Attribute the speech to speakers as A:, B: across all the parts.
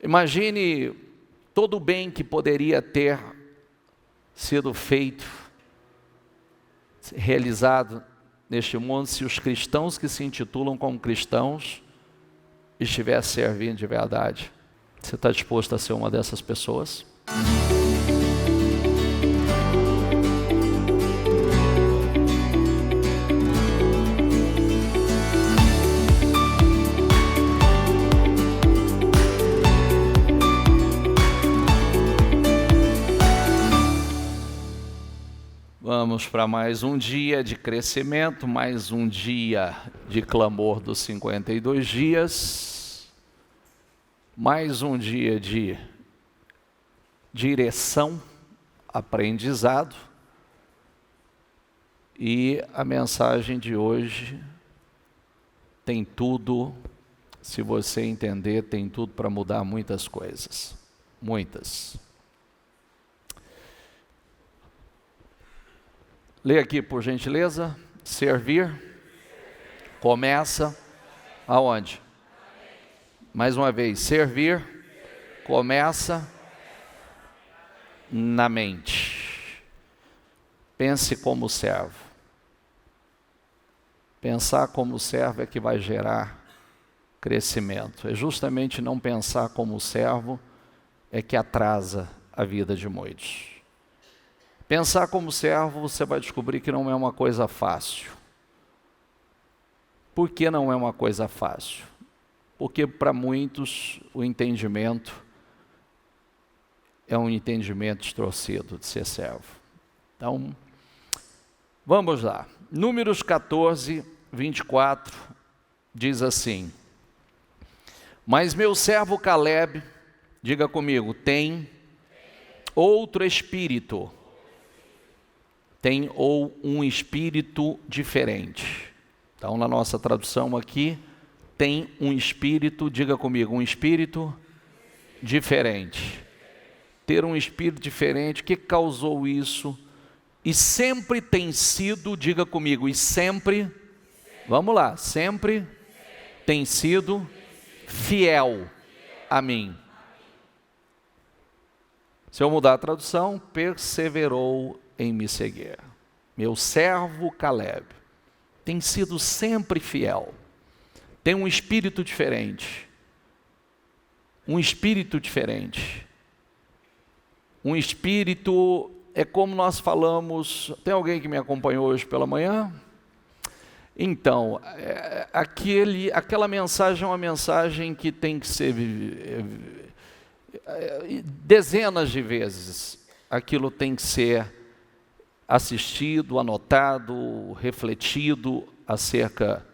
A: Imagine todo o bem que poderia ter sido feito, realizado neste mundo, se os cristãos que se intitulam como cristãos estivessem servindo de verdade. Você está disposto a ser uma dessas pessoas? Vamos para mais um dia de crescimento, mais um dia de clamor dos 52 dias, mais um dia de direção, aprendizado, e a mensagem de hoje tem tudo, se você entender, tem tudo para mudar muitas coisas, muitas. Lê aqui, por gentileza. Servir começa aonde? Mais uma vez, servir começa na mente. Pense como servo. Pensar como servo é que vai gerar crescimento. É justamente não pensar como servo é que atrasa a vida de muitos. Pensar como servo, você vai descobrir que não é uma coisa fácil. Por que não é uma coisa fácil? Porque para muitos o entendimento é um entendimento distorcido de ser servo. Então, vamos lá. Números 14, 24, diz assim: Mas meu servo Caleb, diga comigo, tem outro espírito. Tem ou um espírito diferente. Então, na nossa tradução aqui, tem um espírito, diga comigo, um espírito diferente. Ter um espírito diferente, o que causou isso? E sempre tem sido, diga comigo, e sempre, vamos lá, sempre tem sido fiel a mim. Se eu mudar a tradução, perseverou em me seguir. Meu servo Caleb tem sido sempre fiel. Tem um espírito diferente. Um espírito diferente. Um espírito, é como nós falamos. Tem alguém que me acompanhou hoje pela manhã? Então, aquela mensagem é uma mensagem que tem que ser dezenas de vezes. Aquilo tem que ser assistido, anotado, refletido acerca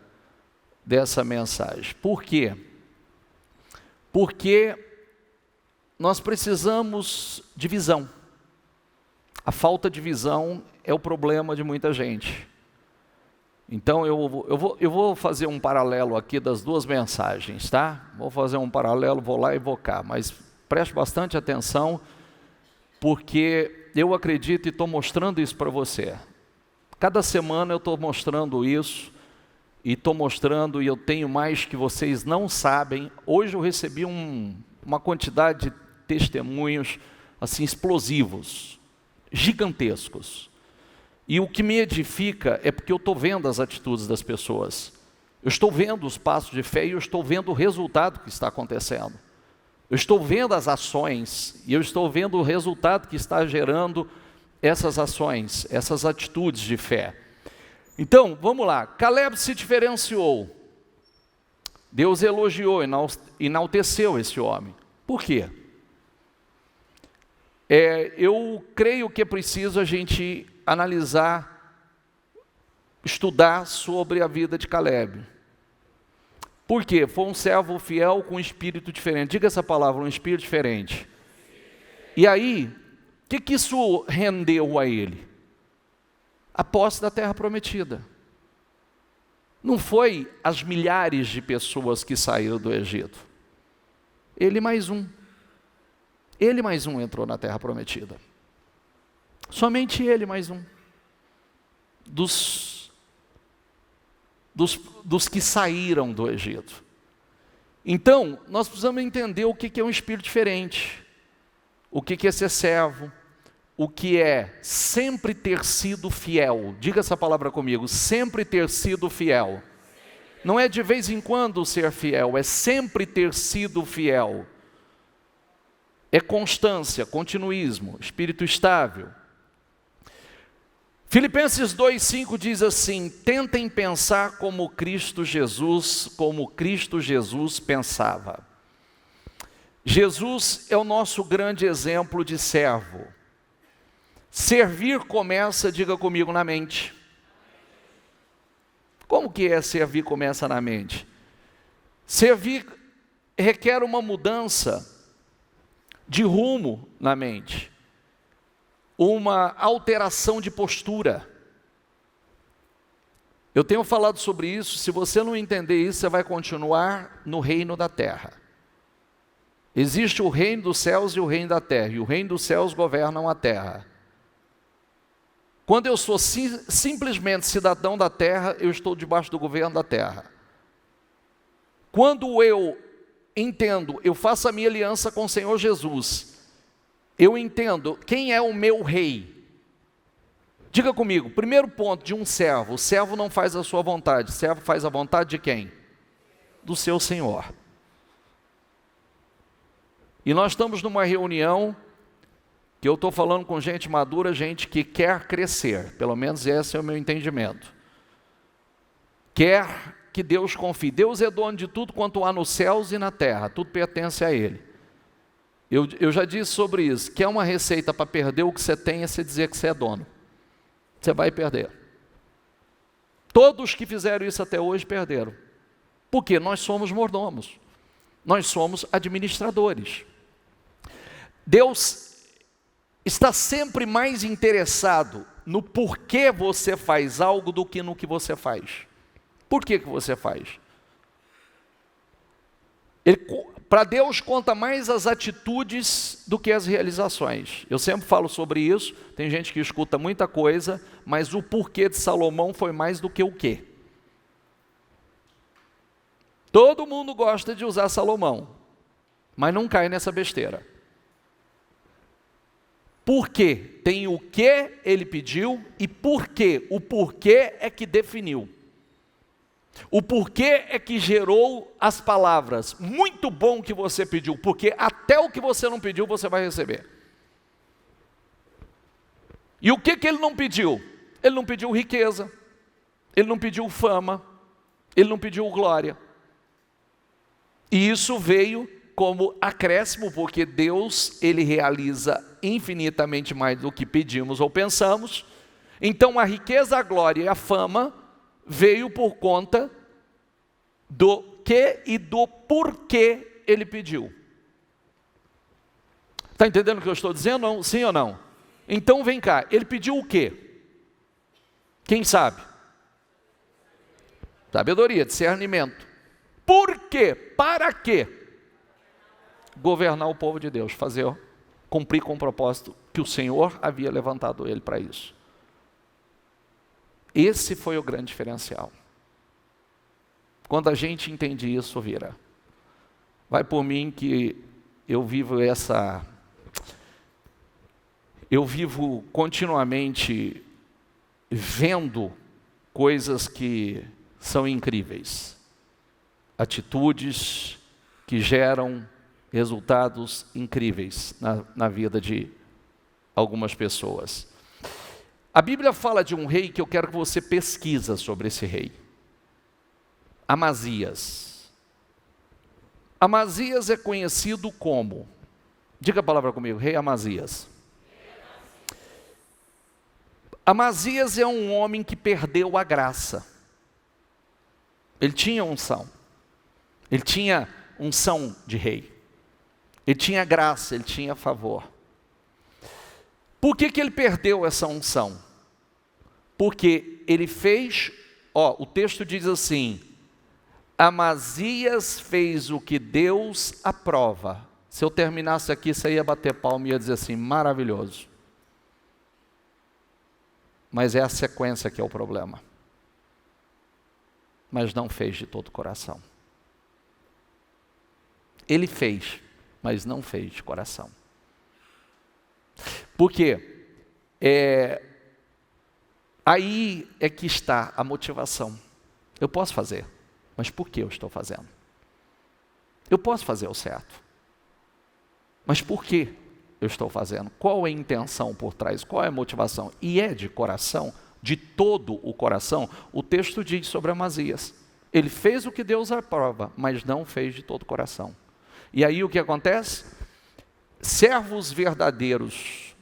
A: dessa mensagem. Por quê? Porque nós precisamos de visão. A falta de visão é o problema de muita gente. Então eu vou fazer um paralelo aqui das duas mensagens, tá? Vou fazer um paralelo, vou lá e vou cá, mas preste bastante atenção, porque eu acredito e estou mostrando isso para você. Cada semana eu estou mostrando isso, e estou mostrando, e eu tenho mais que vocês não sabem. Hoje eu recebi uma quantidade de testemunhos assim explosivos, gigantescos. E o que me edifica é porque eu estou vendo as atitudes das pessoas. Eu estou vendo os passos de fé e eu estou vendo o resultado que está acontecendo. Eu estou vendo as ações e eu estou vendo o resultado que está gerando essas ações, essas atitudes de fé. Então, vamos lá. Caleb se diferenciou. Deus elogiou, enalteceu esse homem. Por quê? Eu creio que é preciso a gente analisar, estudar sobre a vida de Caleb. Por quê? Foi um servo fiel com um espírito diferente. Diga essa palavra, um espírito diferente. E aí, o que isso rendeu a ele? A posse da terra prometida. Não foi as milhares de pessoas que saíram do Egito. Ele mais um. Ele mais um entrou na terra prometida. Somente ele mais um. Dos que saíram do Egito. Então, nós precisamos entender o que é um espírito diferente, o que é ser servo, o que é sempre ter sido fiel. Diga essa palavra comigo, sempre ter sido fiel. Não é de vez em quando ser fiel, é sempre ter sido fiel. É constância, continuismo, espírito estável. Filipenses 2,5 diz assim: tentem pensar como Cristo Jesus pensava. Jesus é o nosso grande exemplo de servo. Servir começa, diga comigo, na mente. Como que é servir começa na mente? Servir requer uma mudança de rumo na mente, uma alteração de postura. Eu tenho falado sobre isso. Se você não entender isso, você vai continuar no reino da terra. Existe o reino dos céus e o reino da terra, e o reino dos céus governam a terra. Quando eu sou simplesmente cidadão da terra, eu estou debaixo do governo da terra. Quando eu entendo, eu faço a minha aliança com o Senhor Jesus, eu entendo quem é o meu rei. Diga comigo, primeiro ponto de um servo: o servo não faz a sua vontade, o servo faz a vontade de quem? Do seu Senhor. E nós estamos numa reunião que eu estou falando com gente madura, gente que quer crescer, pelo menos esse é o meu entendimento. Quer que Deus confie. Deus é dono de tudo quanto há nos céus e na terra, tudo pertence a Ele. Eu já disse sobre isso. Quer uma receita para perder o que você tem é você dizer que você é dono. Você vai perder. Todos que fizeram isso até hoje perderam. Porque nós somos mordomos. Nós somos administradores. Deus está sempre mais interessado no porquê você faz algo do que no que você faz. Por que você faz? Para Deus conta mais as atitudes do que as realizações. Eu sempre falo sobre isso. Tem gente que escuta muita coisa, mas o porquê de Salomão foi mais do que o quê. Todo mundo gosta de usar Salomão, mas não cai nessa besteira. Por quê? Tem o que ele pediu e por quê. O porquê é que definiu. O porquê é que gerou as palavras. Muito bom que você pediu, porque até o que você não pediu você vai receber. E o que ele não pediu? Ele não pediu riqueza, ele não pediu fama, ele não pediu glória. E isso veio como acréscimo, porque Deus, Ele realiza infinitamente mais do que pedimos ou pensamos. Então a riqueza, a glória e a fama veio por conta do que e do porquê Ele pediu. Está entendendo o que eu estou dizendo? Sim ou não? Então vem cá, Ele pediu o quê? Quem sabe? Sabedoria, discernimento. Por quê? Para quê? Governar o povo de Deus, cumprir com o propósito que o Senhor havia levantado ele para isso. Esse foi o grande diferencial. Quando a gente entende isso, vira. Vai por mim que eu vivo continuamente vendo coisas que são incríveis. Atitudes que geram resultados incríveis na vida de algumas pessoas. A Bíblia fala de um rei que eu quero que você pesquisa sobre esse rei. Amazias. Amazias é conhecido como, diga a palavra comigo, rei Amazias. Amazias é um homem que perdeu a graça. Ele tinha unção. Ele tinha unção de rei. Ele tinha graça, ele tinha favor. Por que ele perdeu essa unção? Porque ele fez, o texto diz assim: Amazias fez o que Deus aprova. Se eu terminasse aqui, você ia bater palma e ia dizer assim, maravilhoso. Mas é a sequência que é o problema. Mas não fez de todo o coração. Ele fez, mas não fez de coração. Por quê? Aí é que está a motivação. Eu posso fazer, mas por que eu estou fazendo? Eu posso fazer o certo, mas por que eu estou fazendo? Qual é a intenção por trás? Qual é a motivação? E é de coração, de todo o coração. O texto diz sobre Amazias. Ele fez o que Deus aprova, mas não fez de todo o coração. E aí o que acontece? Servos verdadeiros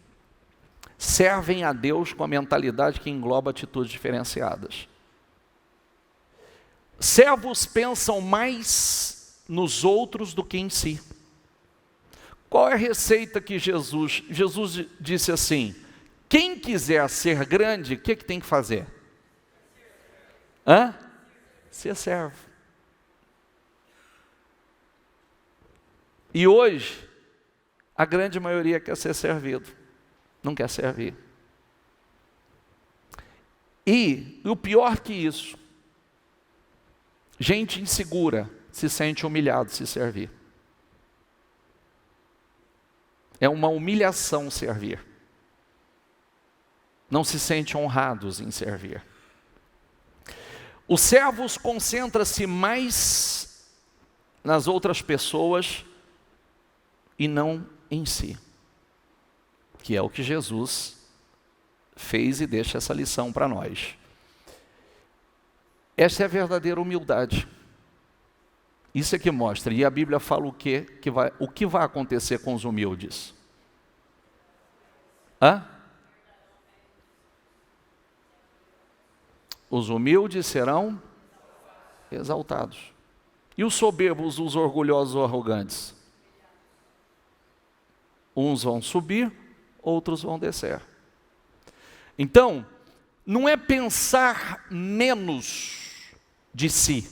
A: servem a Deus com a mentalidade que engloba atitudes diferenciadas. Servos pensam mais nos outros do que em si. Qual é a receita que Jesus disse assim: quem quiser ser grande, o que tem que fazer? Ser servo. E hoje, a grande maioria quer ser servido, não quer servir. E o pior que isso, gente insegura se sente humilhado se servir. É uma humilhação servir. Não se sentem honrados em servir. Os servos concentram-se mais nas outras pessoas e não em si, que é o que Jesus fez e deixa essa lição para nós. Essa é a verdadeira humildade. Isso é que mostra. E a Bíblia fala o que vai acontecer com os humildes. Os humildes serão exaltados. E os soberbos, os orgulhosos ou arrogantes? Uns vão subir, outros vão descer. Então, não é pensar menos de si.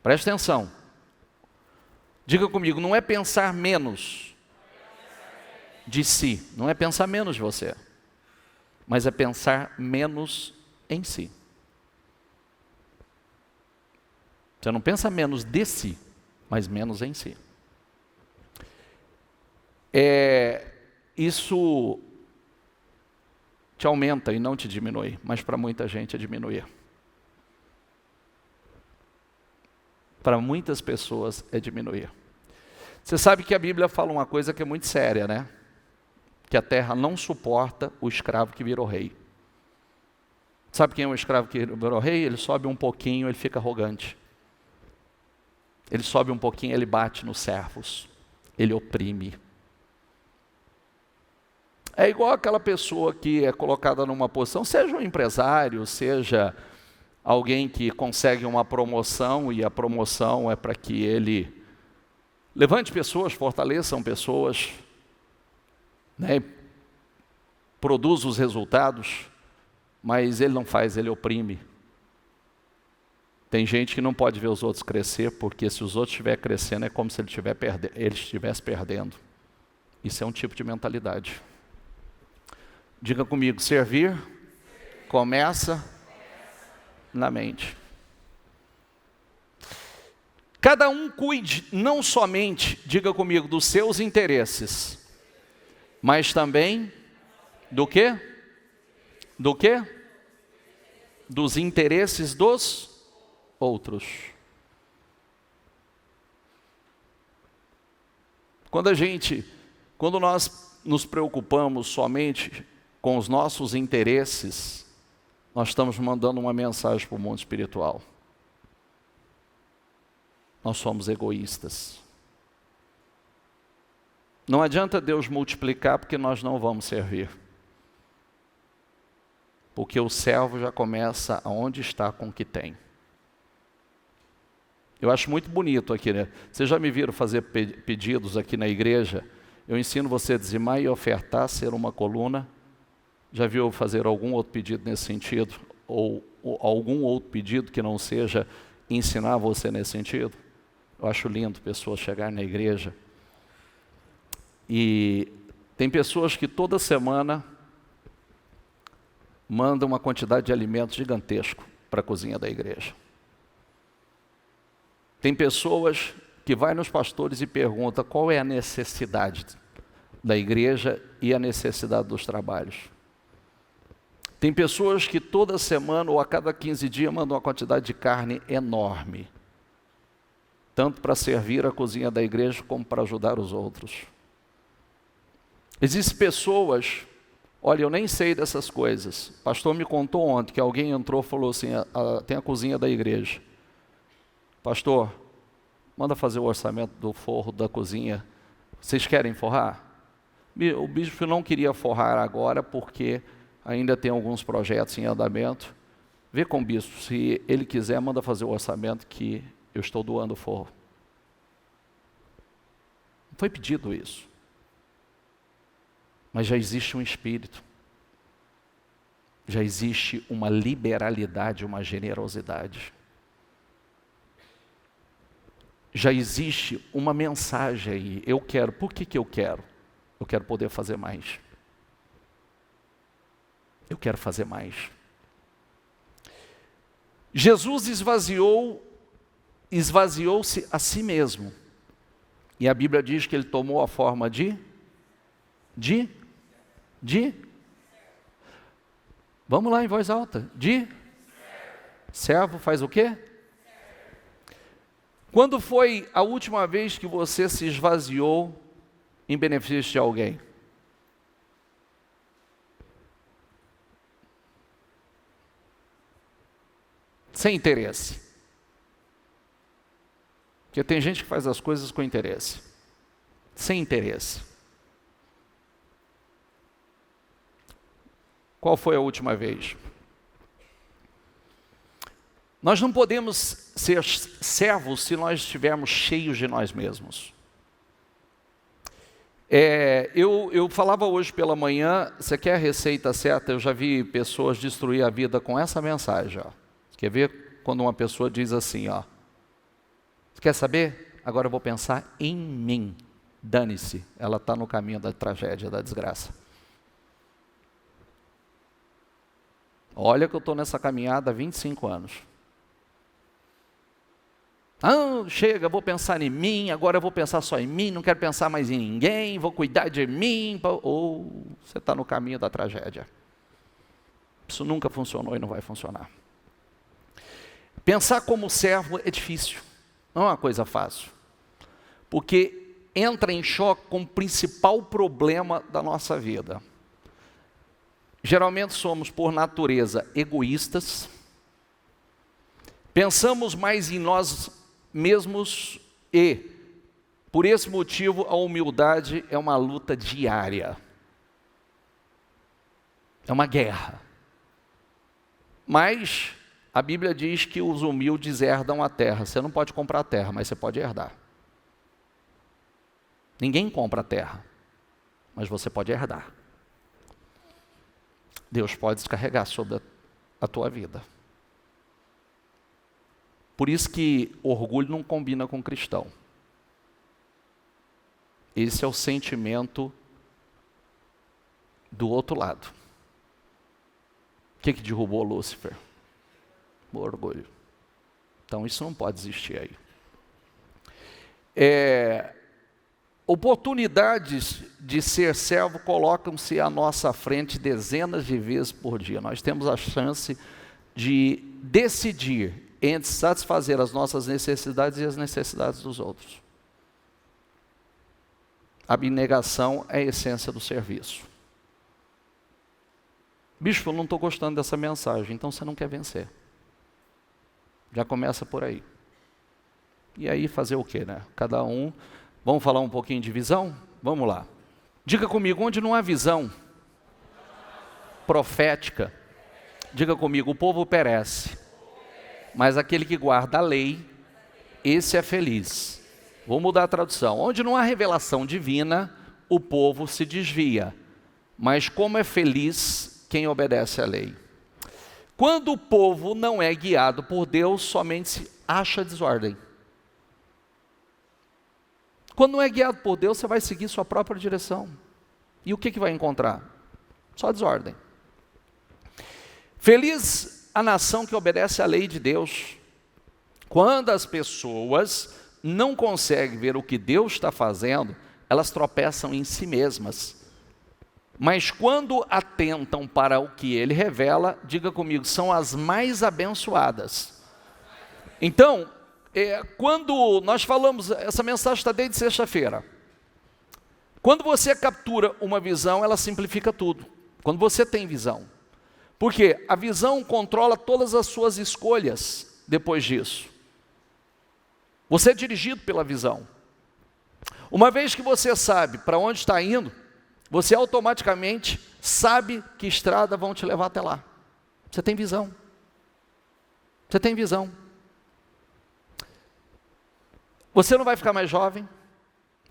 A: Preste atenção. Diga comigo, não é pensar menos de si. Não é pensar menos de você. Mas é pensar menos em si. Você não pensa menos de si, mas menos em si. Isso te aumenta e não te diminui, mas para muita gente é diminuir. Para muitas pessoas é diminuir. Você sabe que a Bíblia fala uma coisa que é muito séria, né? Que a terra não suporta o escravo que virou rei. Sabe quem é o escravo que virou rei? Ele sobe um pouquinho, ele fica arrogante. Ele sobe um pouquinho, ele bate nos servos. Ele oprime. É igual aquela pessoa que é colocada numa posição, seja um empresário, seja alguém que consegue uma promoção, e a promoção é para que ele levante pessoas, fortaleçam pessoas, né? Produza os resultados, mas ele não faz, ele oprime. Tem gente que não pode ver os outros crescer, porque se os outros estiverem crescendo, é como se ele estivesse perdendo. Isso é um tipo de mentalidade. Diga comigo, servir começa na mente. Cada um cuide não somente, diga comigo, dos seus interesses, mas também do quê? Do quê? Dos interesses dos outros. Quando nós nos preocupamos somente com os nossos interesses, nós estamos mandando uma mensagem para o mundo espiritual. Nós somos egoístas. Não adianta Deus multiplicar, porque nós não vamos servir. Porque o servo já começa aonde está com o que tem. Eu acho muito bonito aqui, né? Vocês já me viram fazer pedidos aqui na igreja? Eu ensino você a dizimar e ofertar, ser uma coluna. Já viu fazer algum outro pedido nesse sentido? Ou algum outro pedido que não seja ensinar você nesse sentido? Eu acho lindo pessoas chegarem na igreja. E tem pessoas que toda semana mandam uma quantidade de alimento gigantesco para a cozinha da igreja. Tem pessoas que vai nos pastores e pergunta qual é a necessidade da igreja e a necessidade dos trabalhos. Tem pessoas que toda semana ou a cada 15 dias mandam uma quantidade de carne enorme, tanto para servir a cozinha da igreja como para ajudar os outros. Existem pessoas, olha, eu nem sei dessas coisas. O pastor me contou ontem que alguém entrou e falou assim, tem a cozinha da igreja. Pastor, manda fazer o orçamento do forro da cozinha. Vocês querem forrar? O bispo não queria forrar agora porque ainda tem alguns projetos em andamento. Vê com o bispo, se ele quiser, manda fazer o orçamento que eu estou doando o forro. Não foi pedido isso. Mas já existe um espírito. Já existe uma liberalidade, uma generosidade. Já existe uma mensagem aí. Eu quero. Por que eu quero? Eu quero poder fazer mais. Eu quero fazer mais. Jesus esvaziou-se a si mesmo. E a Bíblia diz que ele tomou a forma de? Vamos lá em voz alta. Servo faz o quê? Quando foi a última vez que você se esvaziou em benefício de alguém? Sem interesse. Porque tem gente que faz as coisas com interesse. Sem interesse. Qual foi a última vez? Nós não podemos ser servos se nós estivermos cheios de nós mesmos. Eu falava hoje pela manhã, você quer a receita certa? Eu já vi pessoas destruir a vida com essa mensagem. Ó. Quer ver quando uma pessoa diz assim, ó, quer saber? Agora eu vou pensar em mim. Dane-se, ela está no caminho da tragédia, da desgraça. Olha que eu estou nessa caminhada há 25 anos. Chega, vou pensar em mim, agora eu vou pensar só em mim, não quero pensar mais em ninguém, vou cuidar de mim. Ou você está no caminho da tragédia. Isso nunca funcionou e não vai funcionar. Pensar como servo é difícil, não é uma coisa fácil. Porque entra em choque com o principal problema da nossa vida. Geralmente somos, por natureza, egoístas. Pensamos mais em nós mesmos e, por esse motivo, a humildade é uma luta diária. É uma guerra. Mas a Bíblia diz que os humildes herdam a terra. Você não pode comprar a terra, mas você pode herdar. Ninguém compra a terra, mas você pode herdar. Deus pode descarregar sobre a tua vida. Por isso que orgulho não combina com cristão. Esse é o sentimento do outro lado. O que derrubou Lúcifer? O orgulho. Então isso não pode existir aí. Oportunidades de ser servo colocam-se à nossa frente dezenas de vezes por dia. Nós temos a chance de decidir entre satisfazer as nossas necessidades e as necessidades dos outros. A abnegação é a essência do serviço. Bispo, eu não estou gostando dessa mensagem, então você não quer vencer. Já começa por aí. E aí fazer o quê, né? Cada um... Vamos falar um pouquinho de visão? Vamos lá. Diga comigo, onde não há visão profética, diga comigo, o povo perece, mas aquele que guarda a lei, esse é feliz. Vou mudar a tradução. Onde não há revelação divina, o povo se desvia, mas como é feliz quem obedece à lei. Quando o povo não é guiado por Deus, somente se acha desordem. Quando não é guiado por Deus, você vai seguir sua própria direção. E o que vai encontrar? Só desordem. Feliz a nação que obedece à lei de Deus. Quando as pessoas não conseguem ver o que Deus está fazendo, elas tropeçam em si mesmas. Mas quando atentam para o que Ele revela, diga comigo, são as mais abençoadas. Então, quando nós falamos, essa mensagem está desde sexta-feira. Quando você captura uma visão, ela simplifica tudo. Quando você tem visão. Porque a visão controla todas as suas escolhas depois disso. Você é dirigido pela visão. Uma vez que você sabe para onde está indo, você automaticamente sabe que estrada vão te levar até lá. Você tem visão. Você tem visão. Você não vai ficar mais jovem.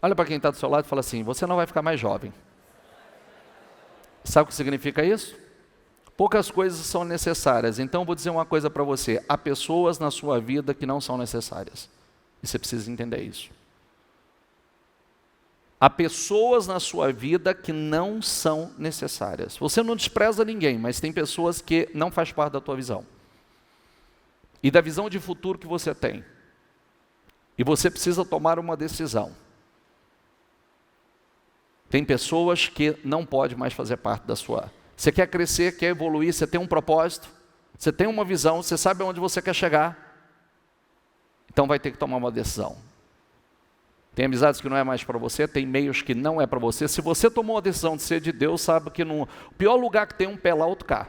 A: Olha para quem está do seu lado e fala assim, você não vai ficar mais jovem. Sabe o que significa isso? Poucas coisas são necessárias. Então, vou dizer uma coisa para você. Há pessoas na sua vida que não são necessárias. E você precisa entender isso. Há pessoas na sua vida que não são necessárias. Você não despreza ninguém, mas tem pessoas que não faz parte da tua visão. E da visão de futuro que você tem. E você precisa tomar uma decisão. Tem pessoas que não podem mais fazer parte da sua. Você quer crescer, quer evoluir, você tem um propósito, você tem uma visão, você sabe aonde você quer chegar. Então vai ter que tomar uma decisão. Tem amizades que não é mais para você, tem meios que não é para você. Se você tomou a decisão de ser de Deus, sabe que o pior lugar que tem um pé lá, outro cá.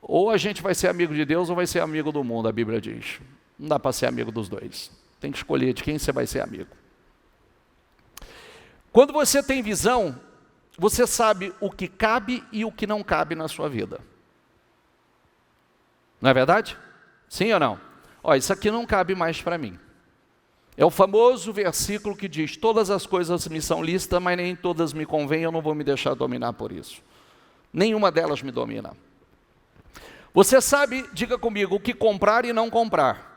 A: Ou a gente vai ser amigo de Deus ou vai ser amigo do mundo, a Bíblia diz. Não dá para ser amigo dos dois. Tem que escolher de quem você vai ser amigo. Quando você tem visão, você sabe o que cabe e o que não cabe na sua vida. Não é verdade? Sim ou não? Ó, isso aqui não cabe mais para mim. É o famoso versículo que diz, todas as coisas me são lícitas, mas nem todas me convêm, eu não vou me deixar dominar por isso. Nenhuma delas me domina. Você sabe, diga comigo, o que comprar e não comprar.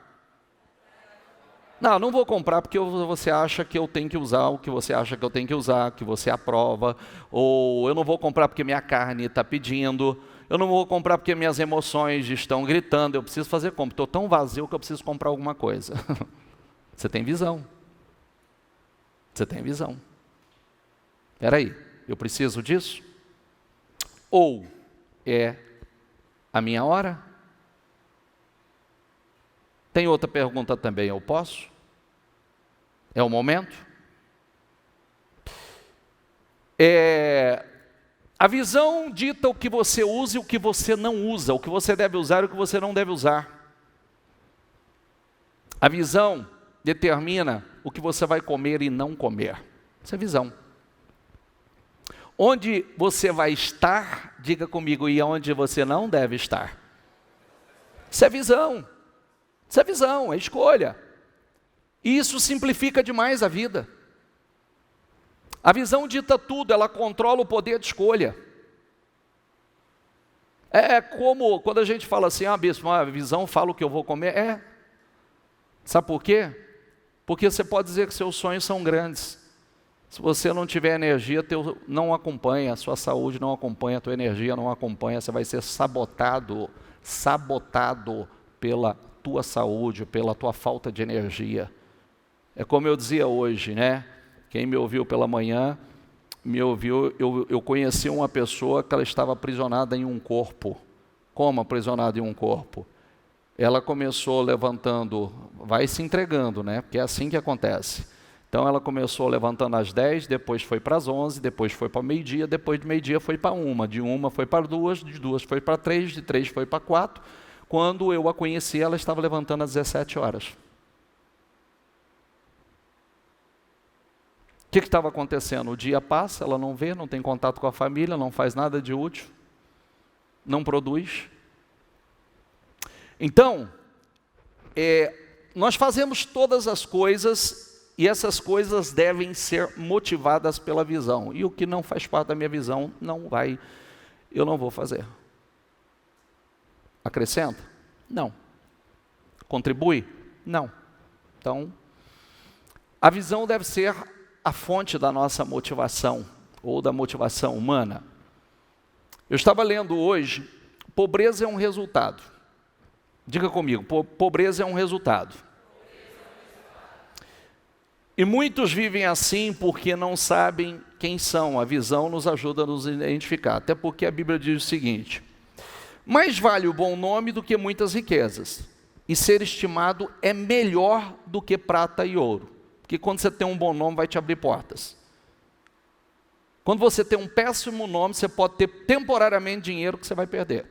A: Não vou comprar porque você acha que eu tenho que usar o que você acha que eu tenho que usar, que você aprova. Ou eu não vou comprar porque minha carne está pedindo. Eu não vou comprar porque minhas emoções estão gritando. Eu preciso fazer compra. Estou tão vazio que eu preciso comprar alguma coisa. Você tem visão. Você tem visão. Espera aí, eu preciso disso? Ou é a minha hora? Tem outra pergunta também, eu posso? É o momento? A visão dita o que você usa e o que você não usa, o que você deve usar e o que você não deve usar. A visão determina o que você vai comer e não comer. Isso é visão. Onde você vai estar, diga comigo, e onde você não deve estar. Isso é visão. Isso é visão, é escolha. E isso simplifica demais a vida. A visão dita tudo, ela controla o poder de escolha. É como quando a gente fala assim, bispo, a visão fala o que eu vou comer. Sabe por quê? Porque você pode dizer que seus sonhos são grandes. Se você não tiver energia, não acompanha, a sua saúde não acompanha, a tua energia não acompanha, você vai ser sabotado pela tua saúde, pela tua falta de energia. É como eu dizia hoje, né? Quem me ouviu pela manhã, eu conheci uma pessoa que ela estava aprisionada em um corpo. Como aprisionada em um corpo? Ela começou levantando, vai se entregando, né? Porque é assim que acontece. Então ela começou levantando às 10, depois foi para as 11, depois foi para meio-dia, depois de meio-dia foi para 1, de 1 foi para 2, de 2 foi para 3, de 3 foi para 4. Quando eu a conheci, ela estava levantando às 17 horas. O que estava acontecendo? O dia passa, ela não vê, não tem contato com a família, não faz nada de útil, não produz. Então, nós fazemos todas as coisas e essas coisas devem ser motivadas pela visão. E o que não faz parte da minha visão, eu não vou fazer. Acrescenta? Não. Contribui? Não. Então, a visão deve ser a fonte da nossa motivação, ou da motivação humana. Eu estava lendo hoje, pobreza é um resultado. Diga comigo, pobreza é um resultado. E muitos vivem assim porque não sabem quem são. A visão nos ajuda a nos identificar. Até porque a Bíblia diz o seguinte: mais vale o bom nome do que muitas riquezas, e ser estimado é melhor do que prata e ouro. Porque quando você tem um bom nome, vai te abrir portas. Quando você tem um péssimo nome, você pode ter temporariamente dinheiro que você vai perder.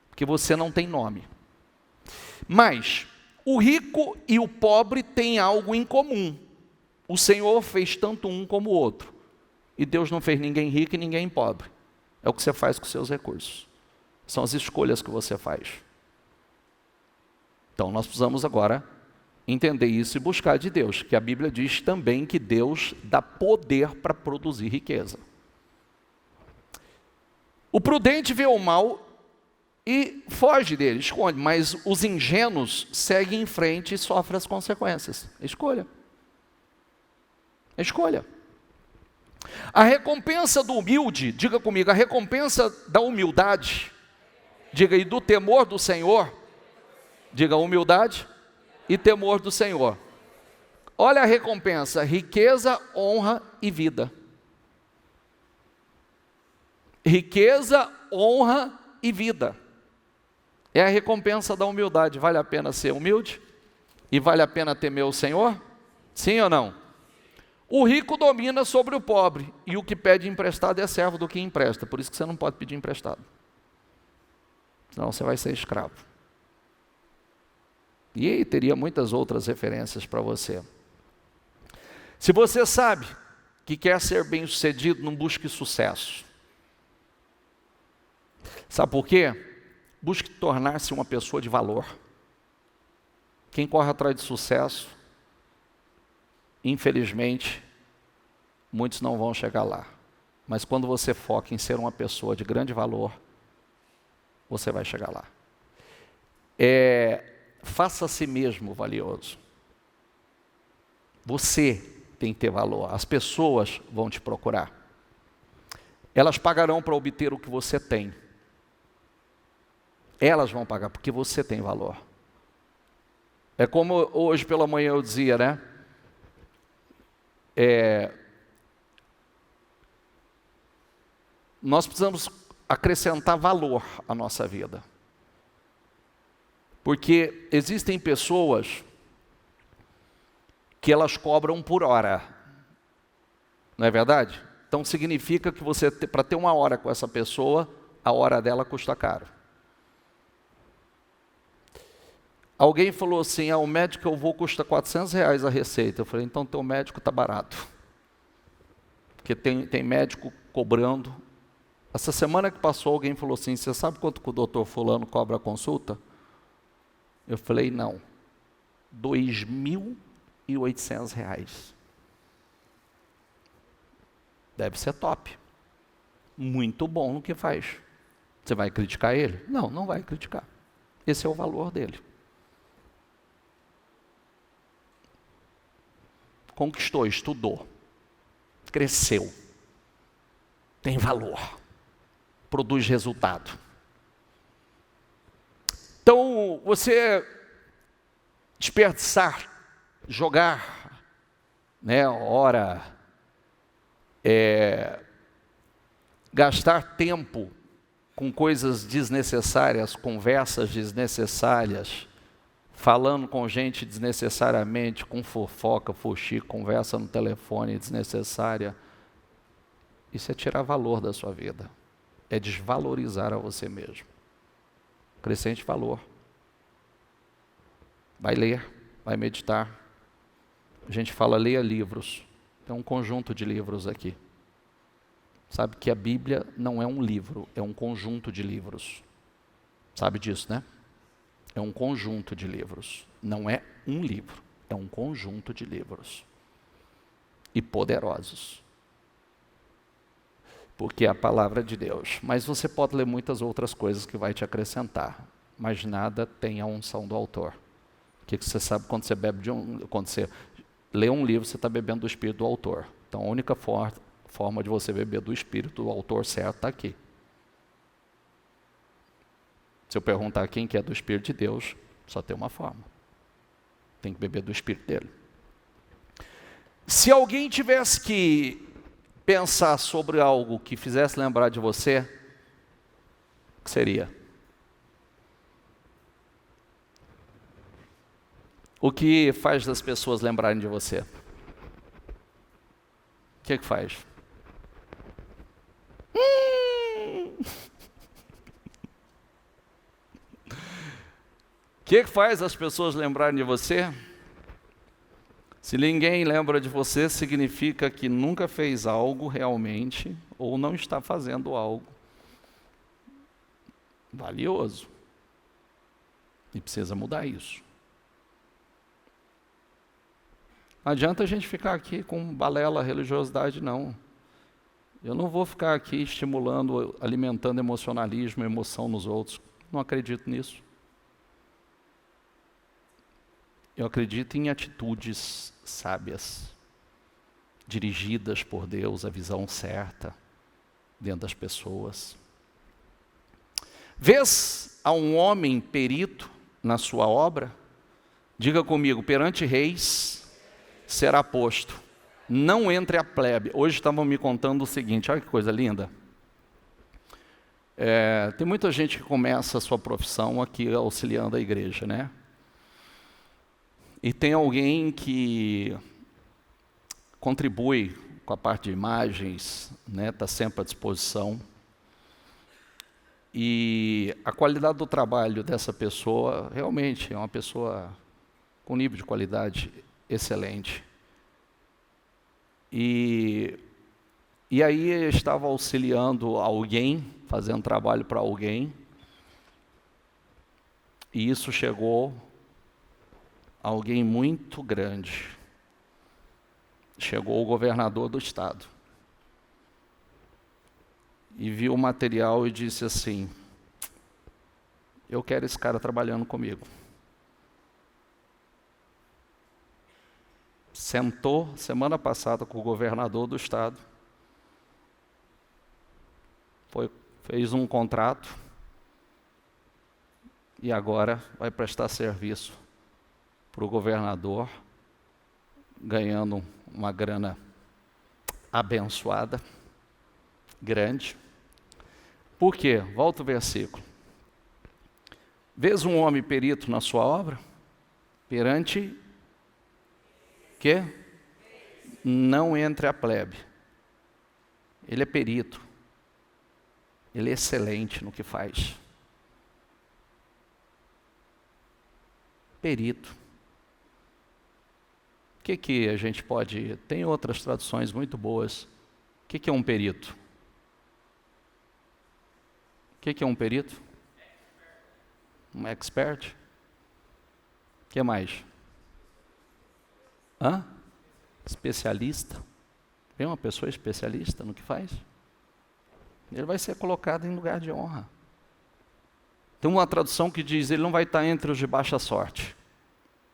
A: Porque você não tem nome. Mas o rico e o pobre têm algo em comum. O Senhor fez tanto um como o outro. E Deus não fez ninguém rico e ninguém pobre. É o que você faz com seus recursos. São as escolhas que você faz. Então nós precisamos agora entender isso e buscar de Deus, que a Bíblia diz também que Deus dá poder para produzir riqueza. O prudente vê o mal e foge dele, esconde, mas os ingênuos seguem em frente e sofrem as consequências. Escolha. Escolha. A recompensa do humilde, diga comigo, a recompensa da humildade, diga, e do temor do Senhor, diga, humildade e temor do Senhor. Olha a recompensa: riqueza, honra e vida. Riqueza, honra e vida. É a recompensa da humildade. Vale a pena ser humilde? E vale a pena temer o Senhor? Sim ou não? O rico domina sobre o pobre, e o que pede emprestado é servo do que empresta. Por isso que você não pode pedir emprestado. Senão você vai ser escravo. E aí teria muitas outras referências para você. Se você sabe que quer ser bem-sucedido, não busque sucesso. Sabe por quê? Busque tornar-se uma pessoa de valor. Quem corre atrás de sucesso, infelizmente, muitos não vão chegar lá. Mas quando você foca em ser uma pessoa de grande valor, você vai chegar lá. Faça a si mesmo valioso. Você tem que ter valor. As pessoas vão te procurar. Elas pagarão para obter o que você tem. Elas vão pagar porque você tem valor. É como hoje pela manhã eu dizia, né? Nós precisamos acrescentar valor à nossa vida. Porque existem pessoas que elas cobram por hora. Não é verdade? Então significa que você, para ter uma hora com essa pessoa, a hora dela custa caro. Alguém falou assim: o médico que eu vou custa R$400 a receita. Eu falei: então teu médico está barato. Porque tem médico cobrando. Essa semana que passou, alguém falou assim: você sabe quanto que o doutor fulano cobra a consulta? Eu falei: não. R$2.800. Deve ser top. Muito bom no que faz. Você vai criticar ele? Não, não vai criticar. Esse é o valor dele. Conquistou, estudou, cresceu, tem valor, produz resultado. Então, você desperdiçar, jogar, hora, gastar tempo com coisas desnecessárias, conversas desnecessárias, falando com gente desnecessariamente, com fofoca, fuxico, conversa no telefone desnecessária. Isso é tirar valor da sua vida. É desvalorizar a você mesmo. Crescente valor. Vai ler, vai meditar. A gente fala, leia livros. Tem um conjunto de livros aqui. Sabe que a Bíblia não é um livro, é um conjunto de livros. Sabe disso, né? É um conjunto de livros. Não é um livro, é um conjunto de livros. E poderosos. Porque é a palavra de Deus. Mas você pode ler muitas outras coisas que vai te acrescentar. Mas nada tem a unção do autor. O que você sabe quando você bebe quando você lê um livro, você está bebendo do Espírito do autor. Então a única forma de você beber do Espírito do autor certo está aqui. Se eu perguntar quem que é do Espírito de Deus, só tem uma forma. Tem que beber do Espírito dele. Se alguém tivesse que pensar sobre algo que fizesse lembrar de você, o que seria? O que faz das pessoas lembrarem de você? O que faz? O que faz as pessoas lembrarem de você? Se ninguém lembra de você, significa que nunca fez algo realmente, ou não está fazendo algo valioso. E precisa mudar isso. Não adianta a gente ficar aqui com balela, religiosidade, não. Eu não vou ficar aqui estimulando, alimentando emocionalismo, emoção nos outros. Não acredito nisso. Eu acredito em atitudes sábias, dirigidas por Deus, a visão certa dentro das pessoas. Vês a um homem perito na sua obra? Diga comigo, perante reis será posto, não entre a plebe. Hoje estavam me contando o seguinte, olha que coisa linda. Tem muita gente que começa a sua profissão aqui auxiliando a igreja, né? E tem alguém que contribui com a parte de imagens, né? Está sempre à disposição. E a qualidade do trabalho dessa pessoa realmente é uma pessoa com nível de qualidade excelente. E aí eu estava auxiliando alguém, fazendo trabalho para alguém, e isso chegou a alguém muito grande. Chegou o governador do estado. E viu o material e disse assim, eu quero esse cara trabalhando comigo. Sentou semana passada com o governador do estado, fez um contrato e agora vai prestar serviço para o governador, ganhando uma grana abençoada, grande. Por quê? Volta o versículo. Vês um homem perito na sua obra? Perante quê? Não entre a plebe. Ele é perito. Ele é excelente no que faz. Perito. O que a gente pode... Tem outras traduções muito boas. O que é um perito? O que é um perito? Um expert? O que mais? Especialista? Vem uma pessoa especialista no que faz? Ele vai ser colocado em lugar de honra. Tem uma tradução que diz, ele não vai estar entre os de baixa sorte.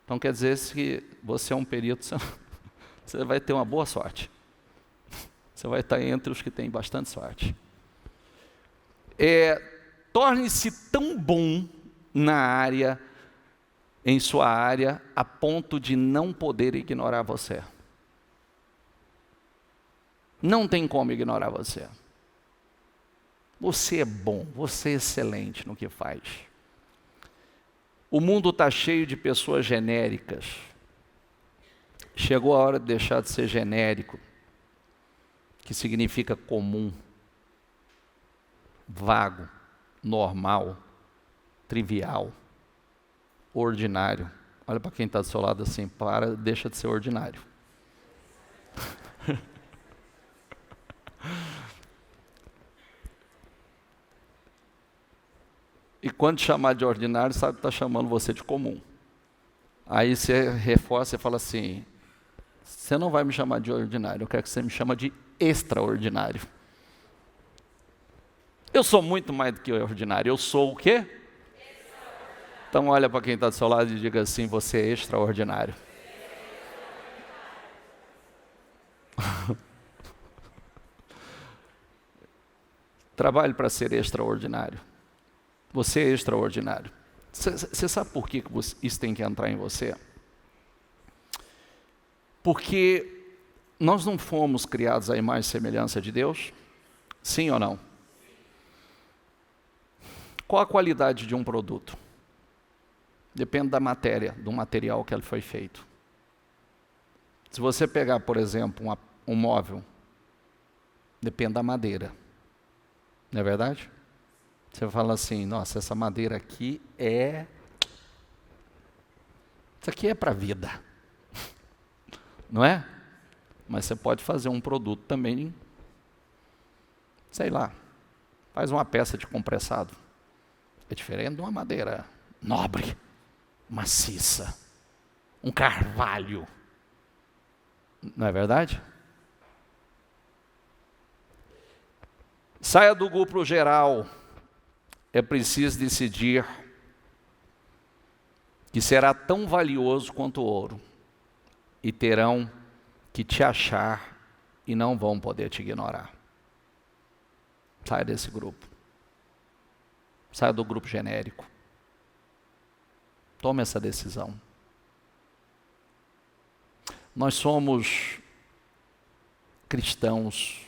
A: Então quer dizer, se você é um perito, você vai ter uma boa sorte. Você vai estar entre os que têm bastante sorte. Torne-se tão bom na área, em sua área, a ponto de não poder ignorar você. Não tem como ignorar você. Você é bom, você é excelente no que faz. O mundo está cheio de pessoas genéricas. Chegou a hora de deixar de ser genérico, que significa comum, vago, normal, trivial, ordinário. Olha para quem está do seu lado assim, deixa de ser ordinário. E quando te chamar de ordinário, sabe que está chamando você de comum. Aí você reforça e fala assim, você não vai me chamar de ordinário, eu quero que você me chame de extraordinário. Eu sou muito mais do que ordinário, eu sou o quê? Então olha para quem está do seu lado e diga assim, você é extraordinário. Trabalhe para ser extraordinário. Você é extraordinário. Você sabe por que isso tem que entrar em você? Porque Nós não fomos criados à imagem e semelhança de Deus? Sim ou não? Qual a qualidade de um produto? Depende da matéria, do material que ele foi feito. Se você pegar, por exemplo, um móvel, depende da madeira. Não é verdade? Você fala assim, nossa, essa madeira aqui isso aqui é para a vida. Não é? Mas você pode fazer um produto também, sei lá, faz uma peça de compressado. É diferente de uma madeira nobre, maciça, um carvalho. Não é verdade? Saia do grupo geral. É preciso decidir que será tão valioso quanto o ouro. E terão que te achar e não vão poder te ignorar. Saia desse grupo. Saia do grupo genérico. Tome essa decisão. Nós somos cristãos.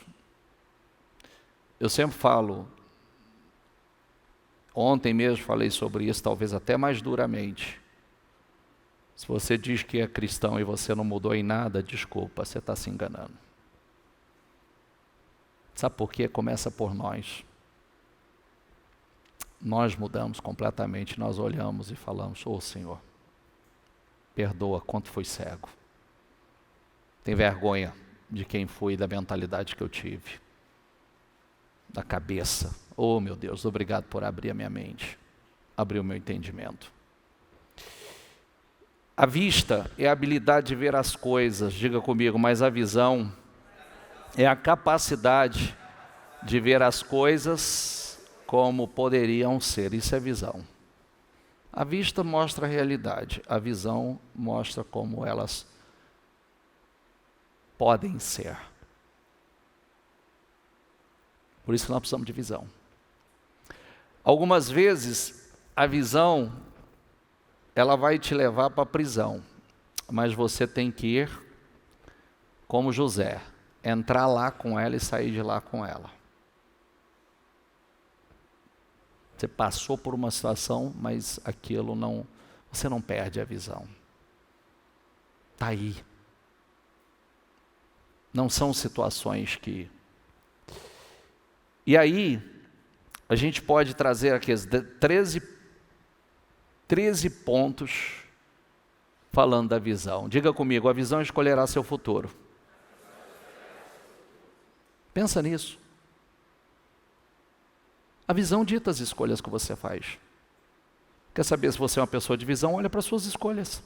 A: Eu sempre falo, ontem mesmo falei sobre isso, talvez até mais duramente. Se você diz que é cristão e você não mudou em nada, desculpa, você está se enganando. Sabe por quê? Começa por nós. Nós mudamos completamente, nós olhamos e falamos, ô Senhor, perdoa quanto fui cego. Tem vergonha de quem fui, da mentalidade que eu tive. Da cabeça. Oh meu Deus, obrigado por abrir a minha mente. Abrir o meu entendimento. A vista é a habilidade de ver as coisas, diga comigo, mas a visão é a capacidade de ver as coisas como poderiam ser. Isso é visão. A vista mostra a realidade, a visão mostra como elas podem ser. Por isso que nós precisamos de visão. Algumas vezes, a visão, ela vai te levar para a prisão, mas você tem que ir como José, entrar lá com ela e sair de lá com ela. Você passou por uma situação, mas aquilo não, você não perde a visão. Está aí. Não são situações que... E aí, a gente pode trazer aqui 13 pontos falando da visão. Diga comigo, a visão escolherá seu futuro. Pensa nisso. A visão dita as escolhas que você faz. Quer saber se você é uma pessoa de visão? Olha para as suas escolhas.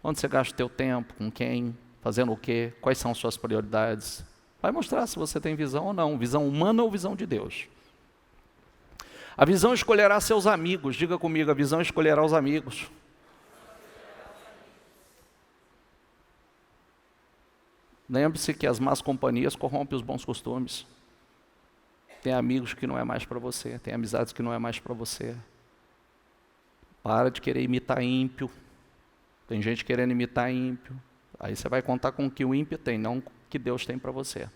A: Onde você gasta o teu tempo, com quem, fazendo o quê, quais são as suas prioridades. Vai mostrar se você tem visão ou não, visão humana ou visão de Deus. A visão escolherá seus amigos, diga comigo, a visão escolherá os amigos. Lembre-se que as más companhias corrompem os bons costumes. Tem amigos que não é mais para você, tem amizades que não é mais para você. Para de querer imitar ímpio. Tem gente querendo imitar ímpio. Aí você vai contar com o que o ímpio tem, não o que Deus tem para você.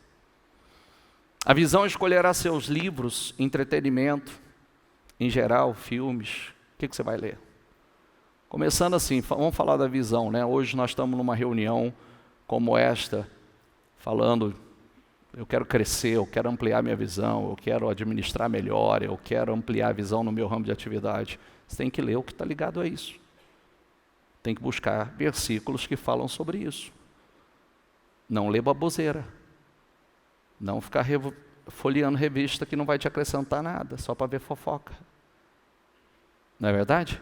A: A visão escolherá seus livros, entretenimento, em geral, filmes. O que você vai ler? Começando assim, vamos falar da visão, né? Hoje nós estamos numa reunião como esta, falando, eu quero crescer, eu quero ampliar minha visão, eu quero administrar melhor, eu quero ampliar a visão no meu ramo de atividade. Você tem que ler o que está ligado a isso. Tem que buscar versículos que falam sobre isso. Não ler baboseira. Não ficar folheando revista que não vai te acrescentar nada, só para ver fofoca. Não é verdade?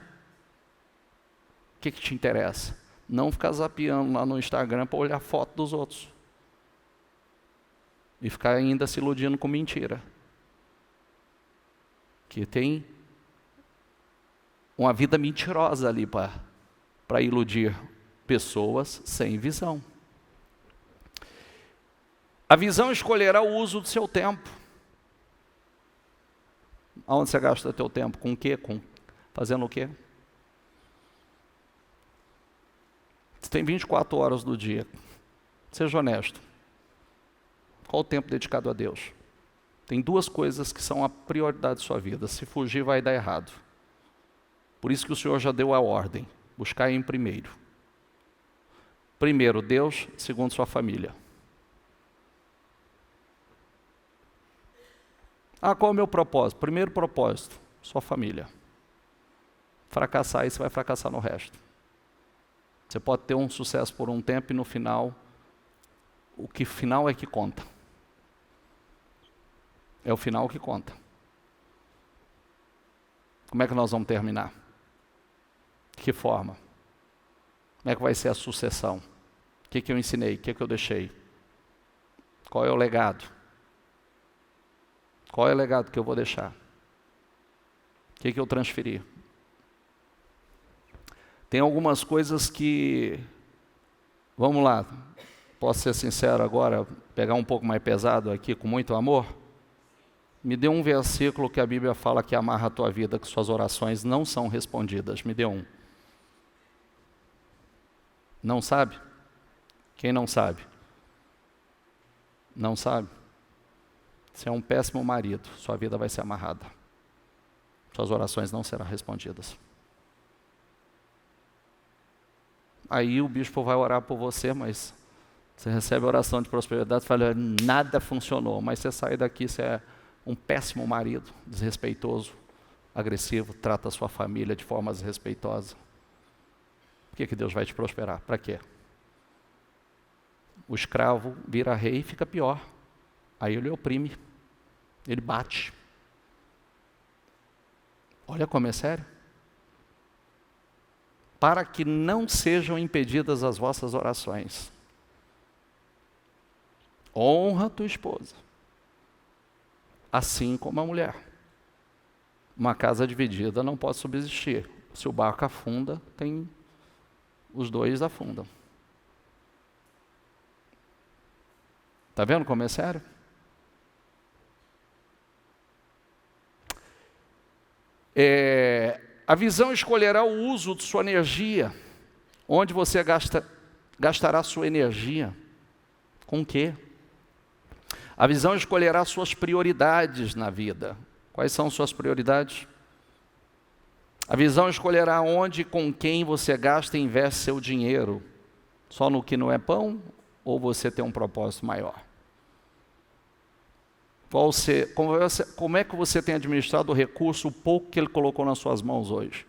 A: O que te interessa? Não ficar zapeando lá no Instagram para olhar foto dos outros. E ficar ainda se iludindo com mentira. Que tem uma vida mentirosa ali para iludir pessoas sem visão. A visão escolherá o uso do seu tempo. Aonde você gasta o teu tempo? Com o quê? Fazendo o quê? Você tem 24 horas do dia. Seja honesto. Qual o tempo dedicado a Deus? Tem duas coisas que são a prioridade de sua vida. Se fugir, vai dar errado. Por isso que o Senhor já deu a ordem. Buscar em primeiro. Primeiro Deus, segundo sua família. Qual é o meu propósito? Primeiro propósito, sua família. Fracassar aí, você vai fracassar no resto. Você pode ter um sucesso por um tempo e no final, o que final é que conta. É o final que conta. Como é que nós vamos terminar? De que forma? Como é que vai ser a sucessão? O que eu ensinei? O que eu deixei? Qual é o legado? Qual é o legado que eu vou deixar? O que eu transferi? Tem algumas coisas que... Vamos lá, posso ser sincero agora, pegar um pouco mais pesado aqui, com muito amor? Me dê um versículo que a Bíblia fala que amarra a tua vida, que suas orações não são respondidas. Me dê um. Não sabe? Quem não sabe? Não sabe? Você é um péssimo marido, sua vida vai ser amarrada. Suas orações não serão respondidas. Aí o bispo vai orar por você, mas você recebe a oração de prosperidade e fala, nada funcionou, mas você sai daqui, você é um péssimo marido, desrespeitoso, agressivo, trata a sua família de forma desrespeitosa. Por que Deus vai te prosperar? Para quê? O escravo vira rei e fica pior. Aí ele oprime, ele bate. Olha como é sério. Para que não sejam impedidas as vossas orações. Honra tua esposa, assim como a mulher. Uma casa dividida não pode subsistir. Se o barco afunda, os dois afundam. Está vendo como é sério? A visão escolherá o uso de sua energia. Onde você gastará sua energia? Com o quê? A visão escolherá suas prioridades na vida. Quais são suas prioridades? A visão escolherá onde e com quem você gasta e investe seu dinheiro. Só no que não é pão? Ou você tem um propósito maior? Como é que você tem administrado o recurso, o pouco que Ele colocou nas suas mãos hoje?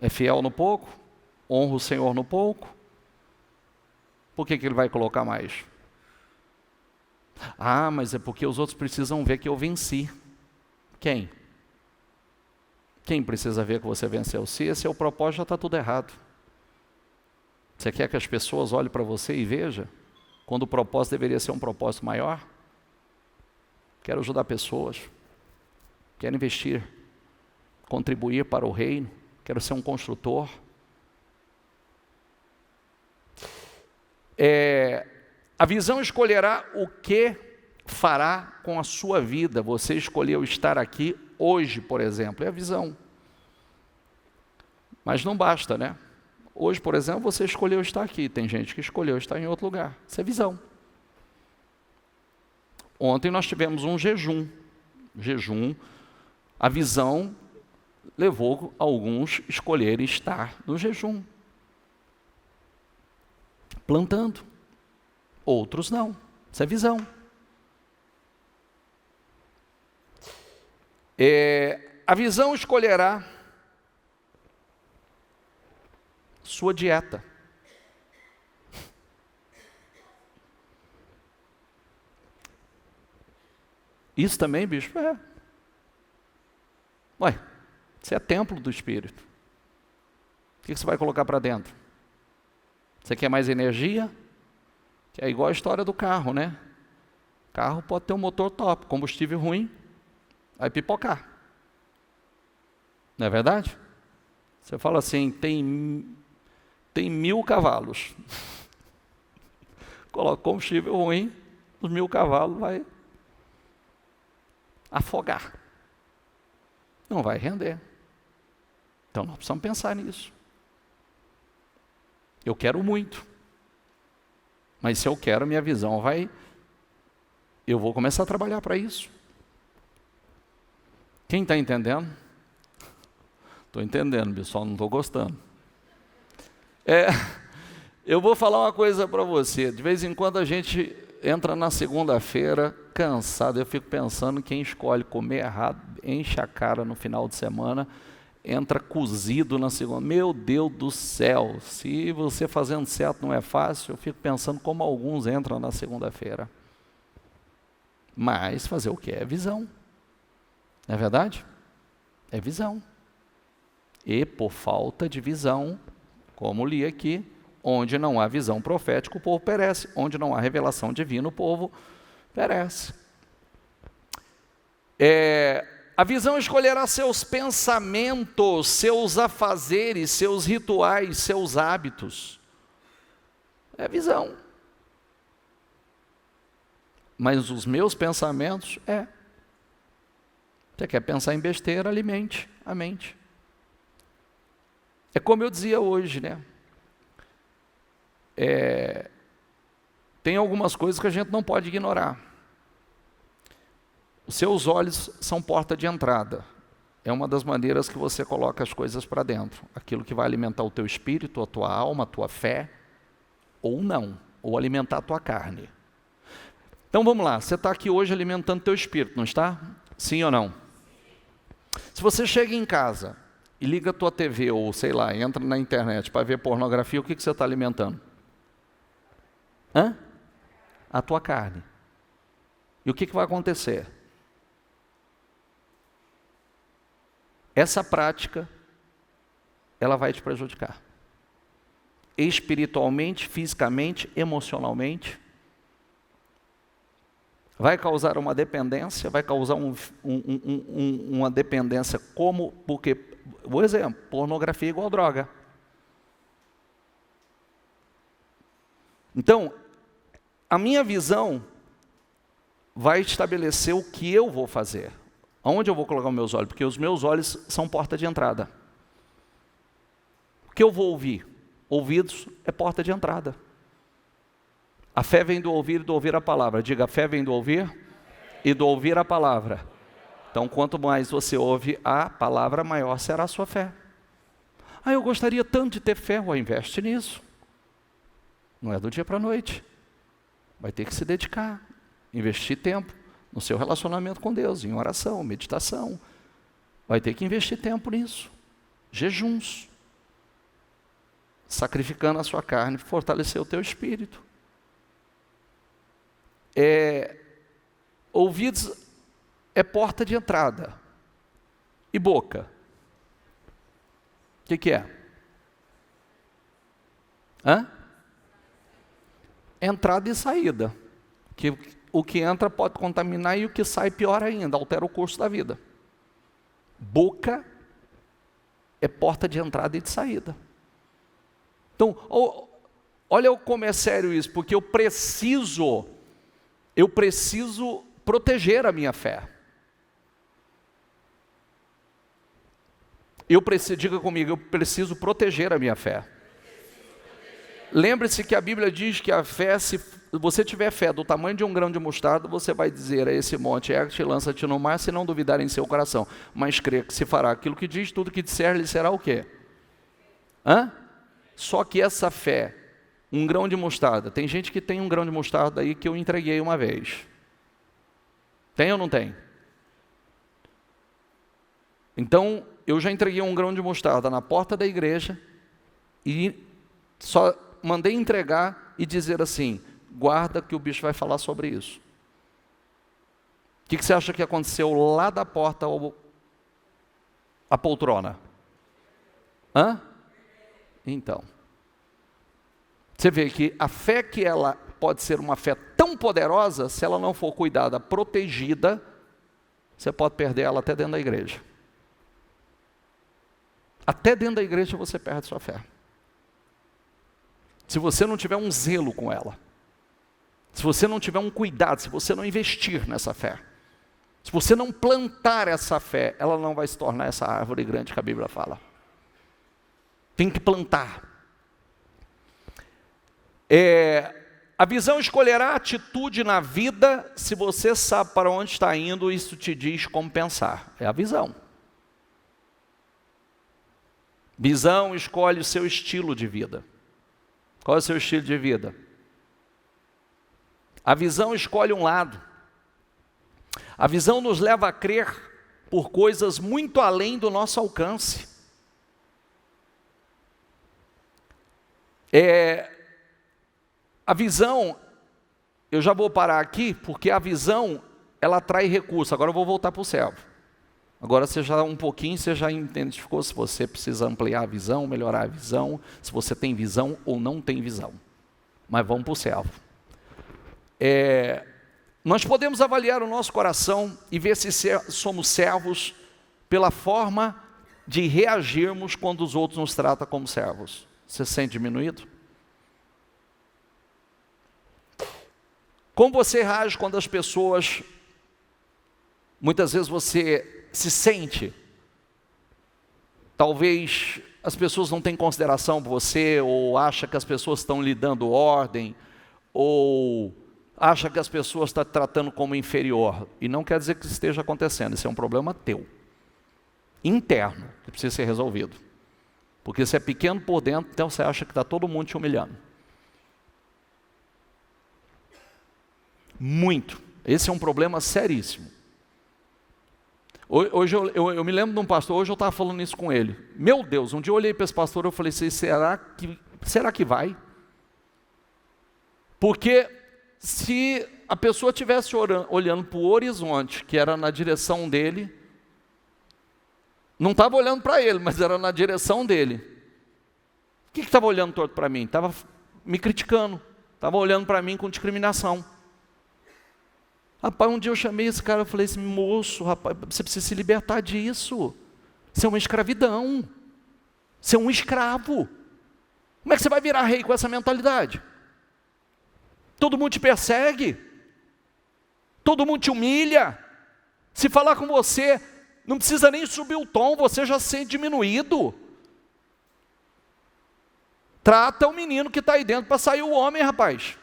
A: É fiel no pouco? Honra o Senhor no pouco? Por que Ele vai colocar mais? Mas é porque os outros precisam ver que eu venci. Quem? Quem precisa ver que você venceu? Se esse é o propósito, já está tudo errado. Você quer que as pessoas olhem para você e vejam? Quando o propósito deveria ser um propósito maior? Quero ajudar pessoas. Quero investir. Contribuir para o reino. Quero ser um construtor. A visão escolherá o que fará com a sua vida. Você escolheu estar aqui hoje, por exemplo. É a visão. Mas não basta, né? Hoje, por exemplo, você escolheu estar aqui. Tem gente que escolheu estar em outro lugar. Isso é visão. Ontem nós tivemos um jejum. A visão levou alguns a escolherem estar no jejum. Plantando. Outros não. Isso é visão. A visão escolherá sua dieta. Isso também, bispo? Você é templo do Espírito. O que você vai colocar para dentro? Você quer mais energia? Que é igual a história do carro, né? O carro pode ter um motor top, combustível ruim, vai pipocar. Não é verdade? Você fala assim, tem 1000 cavalos. Coloca combustível ruim, os 1000 cavalos vai afogar. Não vai render. Então nós precisamos pensar nisso. Eu quero muito. Mas se eu quero, minha visão eu vou começar a trabalhar para isso. Quem está entendendo? Estou entendendo, pessoal, não estou gostando. Eu vou falar uma coisa para você. De vez em quando a gente entra na segunda-feira cansado. Eu fico pensando, quem escolhe comer errado, enche a cara no final de semana, entra cozido na segunda. Meu Deus do céu, se você fazendo certo não é fácil, eu fico pensando como alguns entram na segunda-feira. Mas fazer o quê? É visão. Não é verdade? É visão. E por falta de visão, como li aqui, onde não há visão profética, o povo perece. Onde não há revelação divina, o povo perece. A visão escolherá seus pensamentos, seus afazeres, seus rituais, seus hábitos. É visão. Mas os meus pensamentos, Você quer pensar em besteira, alimente a mente. É como eu dizia hoje, né? Tem algumas coisas que a gente não pode ignorar. Os seus olhos são porta de entrada. É uma das maneiras que você coloca as coisas para dentro. Aquilo que vai alimentar o teu espírito, a tua alma, a tua fé, ou não, ou alimentar a tua carne. Então vamos lá, você está aqui hoje alimentando o teu espírito, não está? Sim ou não? Se você chega em casa e liga a tua TV, ou sei lá, entra na internet para ver pornografia, o que você está alimentando? A tua carne. E o que vai acontecer? Essa prática, ela vai te prejudicar. Espiritualmente, fisicamente, emocionalmente. Vai causar uma dependência, vai causar uma dependência porque, por exemplo, pornografia é igual droga. Então, a minha visão vai estabelecer o que eu vou fazer. Aonde eu vou colocar os meus olhos? Porque os meus olhos são porta de entrada. O que eu vou ouvir? Ouvidos é porta de entrada. A fé vem do ouvir e do ouvir a palavra. Diga, a fé vem do ouvir e do ouvir a palavra. Então, quanto mais você ouve a palavra, maior será a sua fé. Eu gostaria tanto de ter fé. Investe nisso. Não é do dia para a noite. Vai ter que se dedicar, investir tempo no seu relacionamento com Deus, em oração, meditação. Vai ter que investir tempo nisso. Jejuns. Sacrificando a sua carne, fortalecer o teu espírito. Ouvidos é porta de entrada. E boca? O que é? Entrada e saída. O que entra pode contaminar e o que sai pior ainda, altera o curso da vida. Boca é porta de entrada e de saída. Então, olha como é sério isso, porque eu preciso proteger a minha fé. Diga comigo, eu preciso proteger a minha fé. Lembre-se que a Bíblia diz que a fé, se você tiver fé do tamanho de um grão de mostarda, você vai dizer a esse monte, ergue-te e lança-te no mar, se não duvidar em seu coração. Mas crê que se fará aquilo que diz, tudo que disser lhe será o quê? Só que essa fé, um grão de mostarda, tem gente que tem um grão de mostarda aí que eu entreguei uma vez. Tem ou não tem? Então, eu já entreguei um grão de mostarda na porta da igreja e só mandei entregar e dizer assim, guarda que o bicho vai falar sobre isso. O que você acha que aconteceu lá da porta à poltrona? Então, você vê que a fé que ela pode ser uma fé tão poderosa, se ela não for cuidada, protegida, você pode perder ela até dentro da igreja. Até dentro da igreja você perde sua fé. Se você não tiver um zelo com ela, se você não tiver um cuidado, se você não investir nessa fé, se você não plantar essa fé, ela não vai se tornar essa árvore grande que a Bíblia fala. Tem que plantar. A visão escolherá a atitude na vida. Se você sabe para onde está indo, isso te diz como pensar. É a visão. Visão escolhe o seu estilo de vida. Qual é o seu estilo de vida? A visão escolhe um lado. A visão nos leva a crer por coisas muito além do nosso alcance. A visão, eu já vou parar aqui, porque a visão, ela atrai recurso. Agora eu vou voltar para o servo. Agora você já você já identificou se você precisa ampliar a visão, melhorar a visão, se você tem visão ou não tem visão. Mas vamos para o servo. Nós podemos avaliar o nosso coração e ver se somos servos pela forma de reagirmos quando os outros nos tratam como servos. Você se sente diminuído? Como você reage quando as pessoas, muitas vezes você se sente, talvez as pessoas não têm consideração por você, ou acha que as pessoas estão lhe dando ordem, ou acha que as pessoas estão te tratando como inferior, e não quer dizer que isso esteja acontecendo, isso é um problema teu, interno, que precisa ser resolvido, porque você é pequeno por dentro, então você acha que está todo mundo te humilhando. Muito, esse é um problema seríssimo. Hoje eu me lembro de um pastor, hoje eu estava falando isso com ele, meu Deus, um dia eu olhei para esse pastor e eu falei assim, será que vai? Porque se a pessoa estivesse olhando para o horizonte, que era na direção dele, não estava olhando para ele, mas era na direção dele. O que estava olhando todo para mim? Estava me criticando, estava olhando para mim com discriminação. Rapaz, um dia eu chamei esse cara e falei assim, moço, rapaz, você precisa se libertar disso. Isso é uma escravidão. Você é um escravo. Como é que você vai virar rei com essa mentalidade? Todo mundo te persegue. Todo mundo te humilha. Se falar com você, não precisa nem subir o tom, você já se sente diminuído. Trata o menino que está aí dentro para sair o homem, rapaz.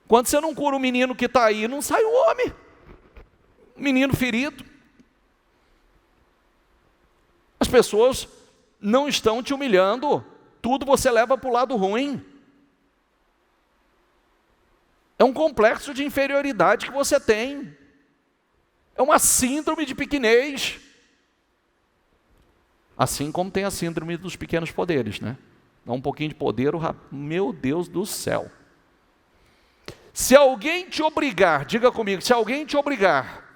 A: Quando você não cura o menino que está aí, não sai o homem. Menino ferido. As pessoas não estão te humilhando. Tudo você leva para o lado ruim. É um complexo de inferioridade que você tem. É uma síndrome de pequenez. Assim como tem a síndrome dos pequenos poderes, né? Dá um pouquinho de poder, meu Deus do céu. Se alguém te obrigar, diga comigo, se alguém te obrigar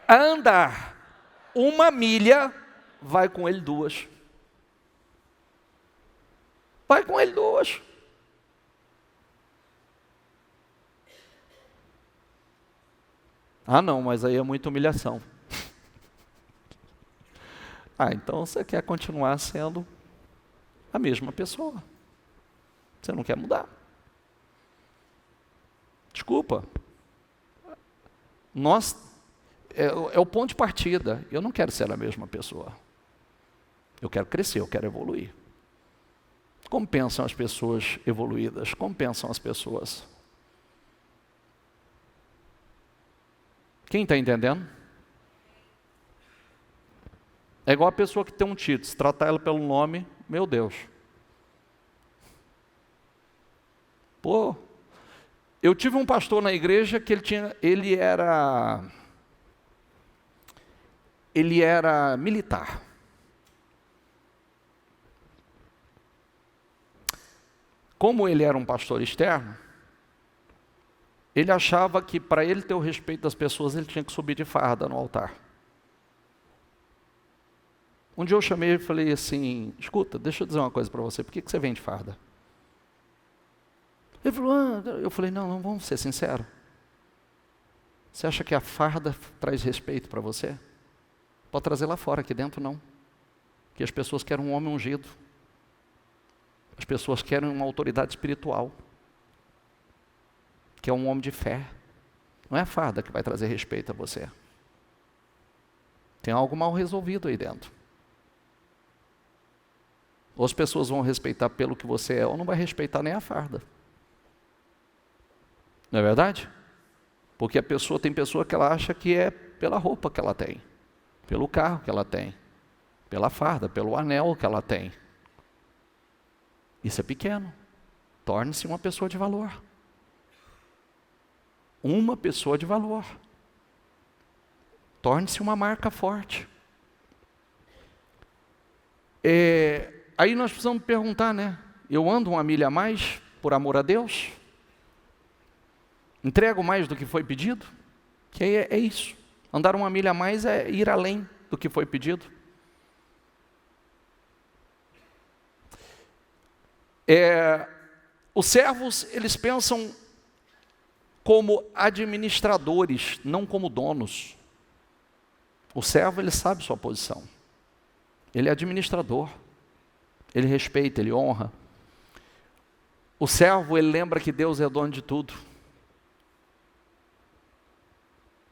A: a andar 1 milha, vai com ele 2. Vai com ele 2. Ah não, mas aí é muita humilhação. Então você quer continuar sendo a mesma pessoa. Você não quer mudar. Desculpa. É o ponto de partida. Eu não quero ser a mesma pessoa. Eu quero crescer, eu quero evoluir. Como pensam as pessoas evoluídas? Como pensam as pessoas? Quem está entendendo? É igual a pessoa que tem um título, se tratar ela pelo nome, meu Deus. Pô, eu tive um pastor na igreja que ele era militar. Como ele era um pastor externo, ele achava que para ele ter o respeito das pessoas, ele tinha que subir de farda no altar. Um dia eu chamei e falei assim, escuta, deixa eu dizer uma coisa para você, por que você vem de farda? Ele falou, eu falei, não, vamos ser sinceros. Você acha que a farda traz respeito para você? Pode trazer lá fora, aqui dentro não. Porque as pessoas querem um homem ungido. As pessoas querem uma autoridade espiritual. Que é um homem de fé. Não é a farda que vai trazer respeito a você. Tem algo mal resolvido aí dentro. Ou as pessoas vão respeitar pelo que você é, ou não vai respeitar nem a farda. Não é verdade? Porque tem pessoa que ela acha que é pela roupa que ela tem, pelo carro que ela tem, pela farda, pelo anel que ela tem. Isso é pequeno. Torne-se uma pessoa de valor. Uma pessoa de valor. Torne-se uma marca forte. Aí nós precisamos perguntar, né? Eu ando uma milha a mais por amor a Deus? Entrego mais do que foi pedido? Que é isso. Andar uma milha a mais é ir além do que foi pedido. Os servos, eles pensam como administradores, não como donos. O servo, ele sabe sua posição. Ele é administrador. Ele respeita, ele honra. O servo, ele lembra que Deus é dono de tudo.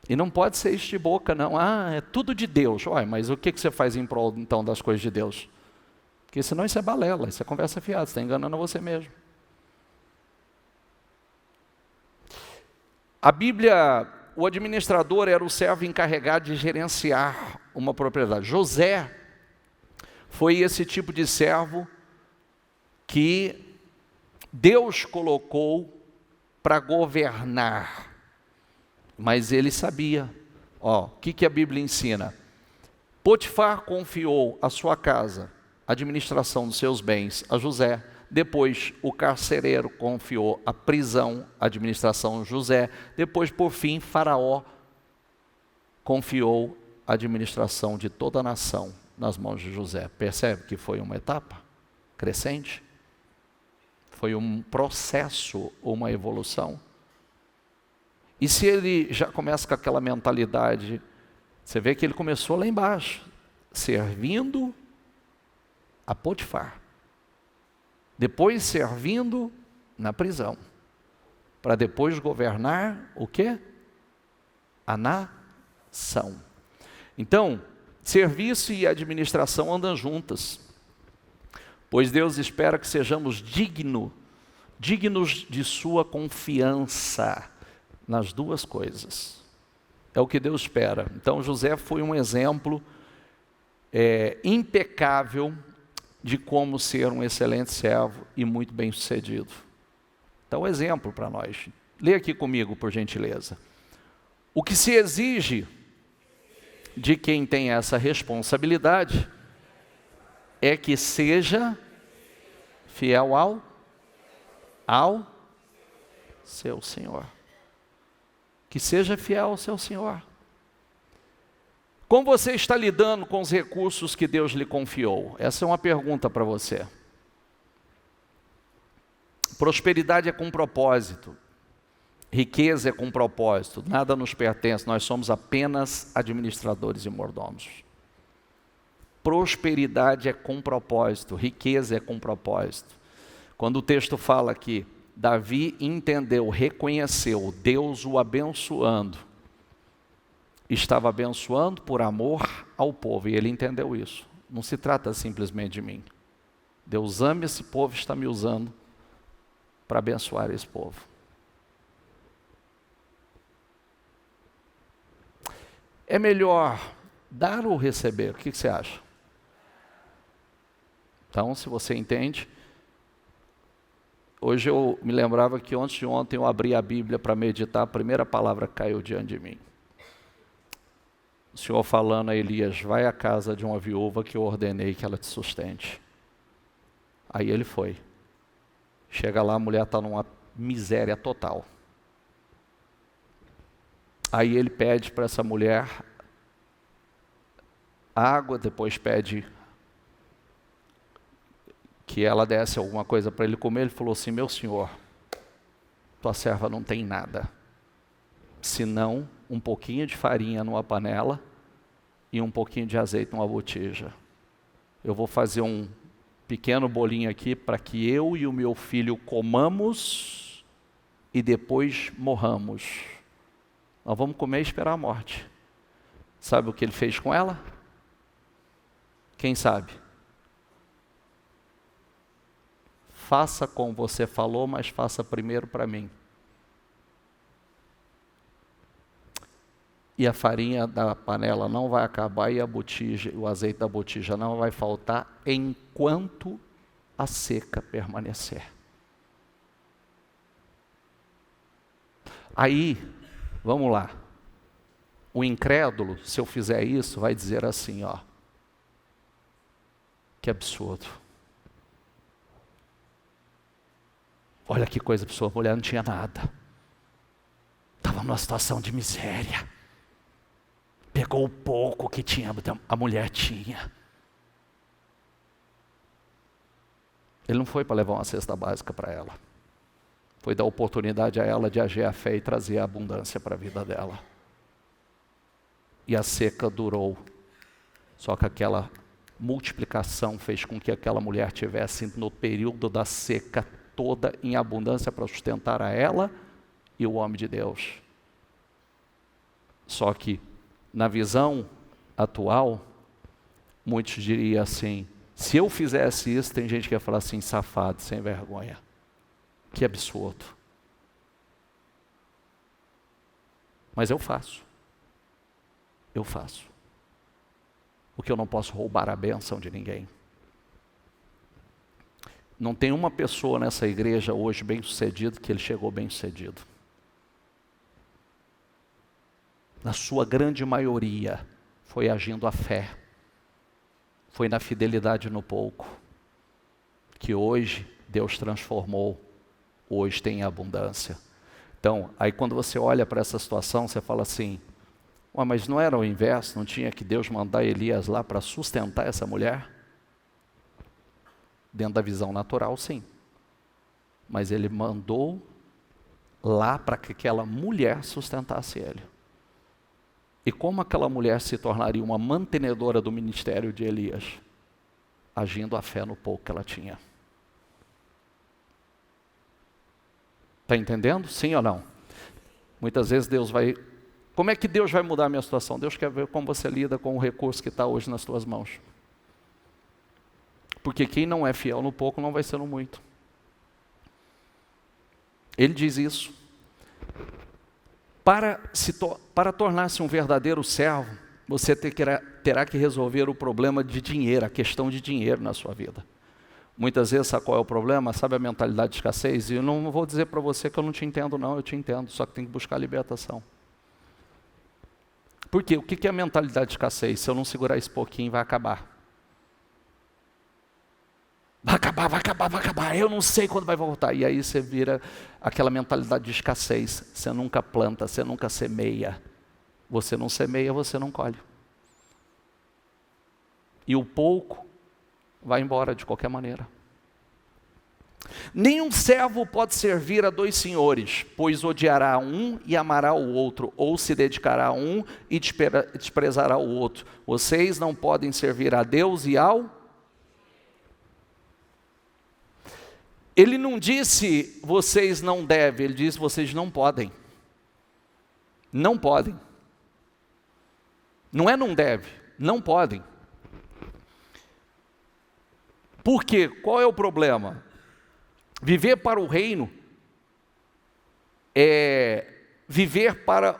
A: E não pode ser este boca, não. É tudo de Deus. Ué, mas o que você faz em prol, então, das coisas de Deus? Porque senão isso é balela, isso é conversa fiada, você está enganando você mesmo. A Bíblia, o administrador era o servo encarregado de gerenciar uma propriedade. José foi esse tipo de servo que Deus colocou para governar. Mas ele sabia. O que a Bíblia ensina? Potifar confiou a sua casa, a administração dos seus bens, a José. Depois, o carcereiro confiou a prisão, a administração a José. Depois, por fim, Faraó confiou a administração de toda a nação nas mãos de José. Percebe que foi uma etapa crescente? Foi um processo, uma evolução. E se ele já começa com aquela mentalidade, você vê que ele começou lá embaixo, servindo a Potifar. Depois servindo na prisão. Para depois governar o quê? A nação. Então, serviço e administração andam juntas. Pois Deus espera que sejamos dignos de sua confiança nas duas coisas. É o que Deus espera. Então José foi um exemplo impecável de como ser um excelente servo e muito bem sucedido. Então, exemplo para nós. Lê aqui comigo, por gentileza. O que se exige de quem tem essa responsabilidade é que seja fiel ao seu Senhor. Que seja fiel ao seu Senhor. Como você está lidando com os recursos que Deus lhe confiou? Essa é uma pergunta para você. Prosperidade é com propósito. Riqueza é com propósito. Nada nos pertence, nós somos apenas administradores e mordomos. Prosperidade é com propósito, riqueza é com propósito. Quando o texto fala que Davi entendeu, reconheceu Deus o abençoando, estava abençoando por amor ao povo, e ele entendeu isso. Não se trata simplesmente de mim. Deus ama esse povo, está me usando para abençoar esse povo. É melhor dar ou receber? O que você acha? Então, se você entende, hoje eu me lembrava que antes de ontem eu abri a Bíblia para meditar, a primeira palavra caiu diante de mim. O Senhor falando a Elias, vai à casa de uma viúva que eu ordenei que ela te sustente. Aí ele foi. Chega lá, a mulher está numa miséria total. Aí ele pede para essa mulher água, depois pede que ela desse alguma coisa para ele comer. Ele falou assim, meu senhor, tua serva não tem nada, senão um pouquinho de farinha numa panela e um pouquinho de azeite numa botija. Eu vou fazer um pequeno bolinho aqui para que eu e o meu filho comamos e depois morramos. Nós vamos comer e esperar a morte. Sabe o que ele fez com ela? Quem sabe? faça como você falou, mas faça primeiro para mim. E a farinha da panela não vai acabar e a botija, o azeite da botija não vai faltar enquanto a seca permanecer. Aí, vamos lá. O incrédulo, se eu fizer isso, vai dizer assim, ó. Que absurdo. Olha que coisa absurda, a mulher não tinha nada. Estava numa situação de miséria. Pegou o pouco que tinha, a mulher tinha. Ele não foi para levar uma cesta básica para ela. Foi dar oportunidade a ela de agir a fé e trazer a abundância para a vida dela. E a seca durou. Só que aquela multiplicação fez com que aquela mulher tivesse no período da seca toda em abundância para sustentar a ela e o homem de Deus. Só que na visão atual, muitos diriam assim, se eu fizesse isso, tem gente que ia falar assim, safado, sem vergonha. Que absurdo. Mas eu faço. Eu faço. Porque eu não posso roubar a bênção de ninguém. Não tem uma pessoa nessa igreja hoje bem-sucedido que ele chegou bem-sucedido. Na sua grande maioria, foi agindo a fé. Foi na fidelidade no pouco. Que hoje Deus transformou. Hoje tem abundância. Então, aí quando você olha para essa situação, você fala assim, mas não era o inverso? Não tinha que Deus mandar Elias lá para sustentar essa mulher? Dentro da visão natural, sim. Mas ele mandou lá para que aquela mulher sustentasse ele. E como aquela mulher se tornaria uma mantenedora do ministério de Elias? Agindo a fé no pouco que ela tinha. Está entendendo? Sim ou não? Muitas vezes Deus vai... Como é que Deus vai mudar a minha situação? Deus quer ver como você lida com o recurso que está hoje nas suas mãos. Porque quem não é fiel no pouco não vai ser no muito. Ele diz isso. Para tornar-se um verdadeiro servo, você terá que resolver o problema de dinheiro, a questão de dinheiro na sua vida. Muitas vezes, sabe qual é o problema? Sabe a mentalidade de escassez? E eu não vou dizer para você que eu não te entendo, não, eu te entendo, só que tem que buscar libertação. Por quê? O que é a mentalidade de escassez? Se eu não segurar esse pouquinho, vai acabar. Vai acabar, vai acabar, vai acabar, eu não sei quando vai voltar. E aí você vira aquela mentalidade de escassez. Você nunca planta, você nunca semeia. Você não semeia, você não colhe. E o pouco vai embora de qualquer maneira. Nenhum servo pode servir a dois senhores, pois odiará um e amará o outro, ou se dedicará a um e desprezará o outro. Vocês não podem servir a Deus e ao... Ele não disse, vocês não devem, ele disse, vocês não podem. Não podem. Não é não deve, não podem. Por quê? Qual é o problema? Viver para o reino viver para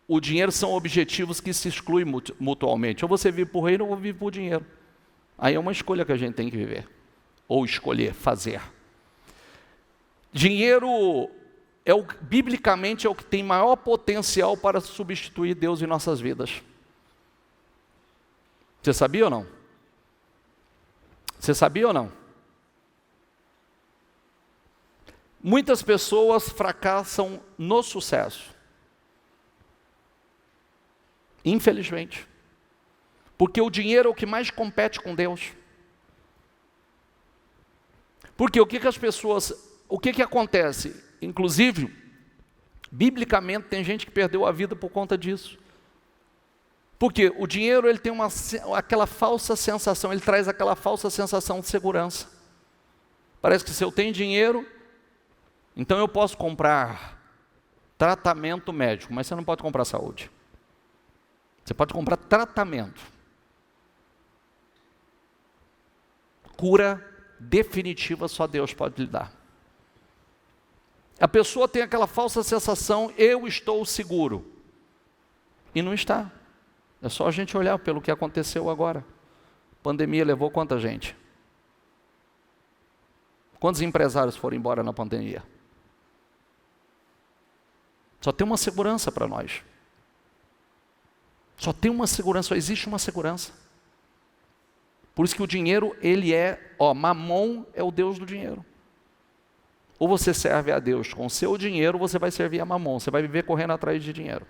A: o dinheiro são objetivos que se excluem mutuamente. Ou você vive para o reino ou vive para o dinheiro. Aí é uma escolha que a gente tem que viver. Ou escolher, fazer. Dinheiro, biblicamente, é o que tem maior potencial para substituir Deus em nossas vidas. Você sabia ou não? Você sabia ou não? Muitas pessoas fracassam no sucesso. Infelizmente. Porque o dinheiro é o que mais compete com Deus. Porque o que acontece? Inclusive, biblicamente tem gente que perdeu a vida por conta disso. Porque o dinheiro ele tem aquela falsa sensação, ele traz aquela falsa sensação de segurança. Parece que se eu tenho dinheiro, então eu posso comprar tratamento médico, mas você não pode comprar saúde. Você pode comprar tratamento. Cura definitiva só Deus pode lhe dar. A pessoa tem aquela falsa sensação, eu estou seguro. E não está. É só a gente olhar pelo que aconteceu agora. A pandemia levou quanta gente? Quantos empresários foram embora na pandemia? Só tem uma segurança para nós. Só tem uma segurança, só existe uma segurança. Por isso que o dinheiro, ele é, Mamon é o Deus do dinheiro. Ou você serve a Deus com o seu dinheiro, ou você vai servir a Mamon, você vai viver correndo atrás de dinheiro.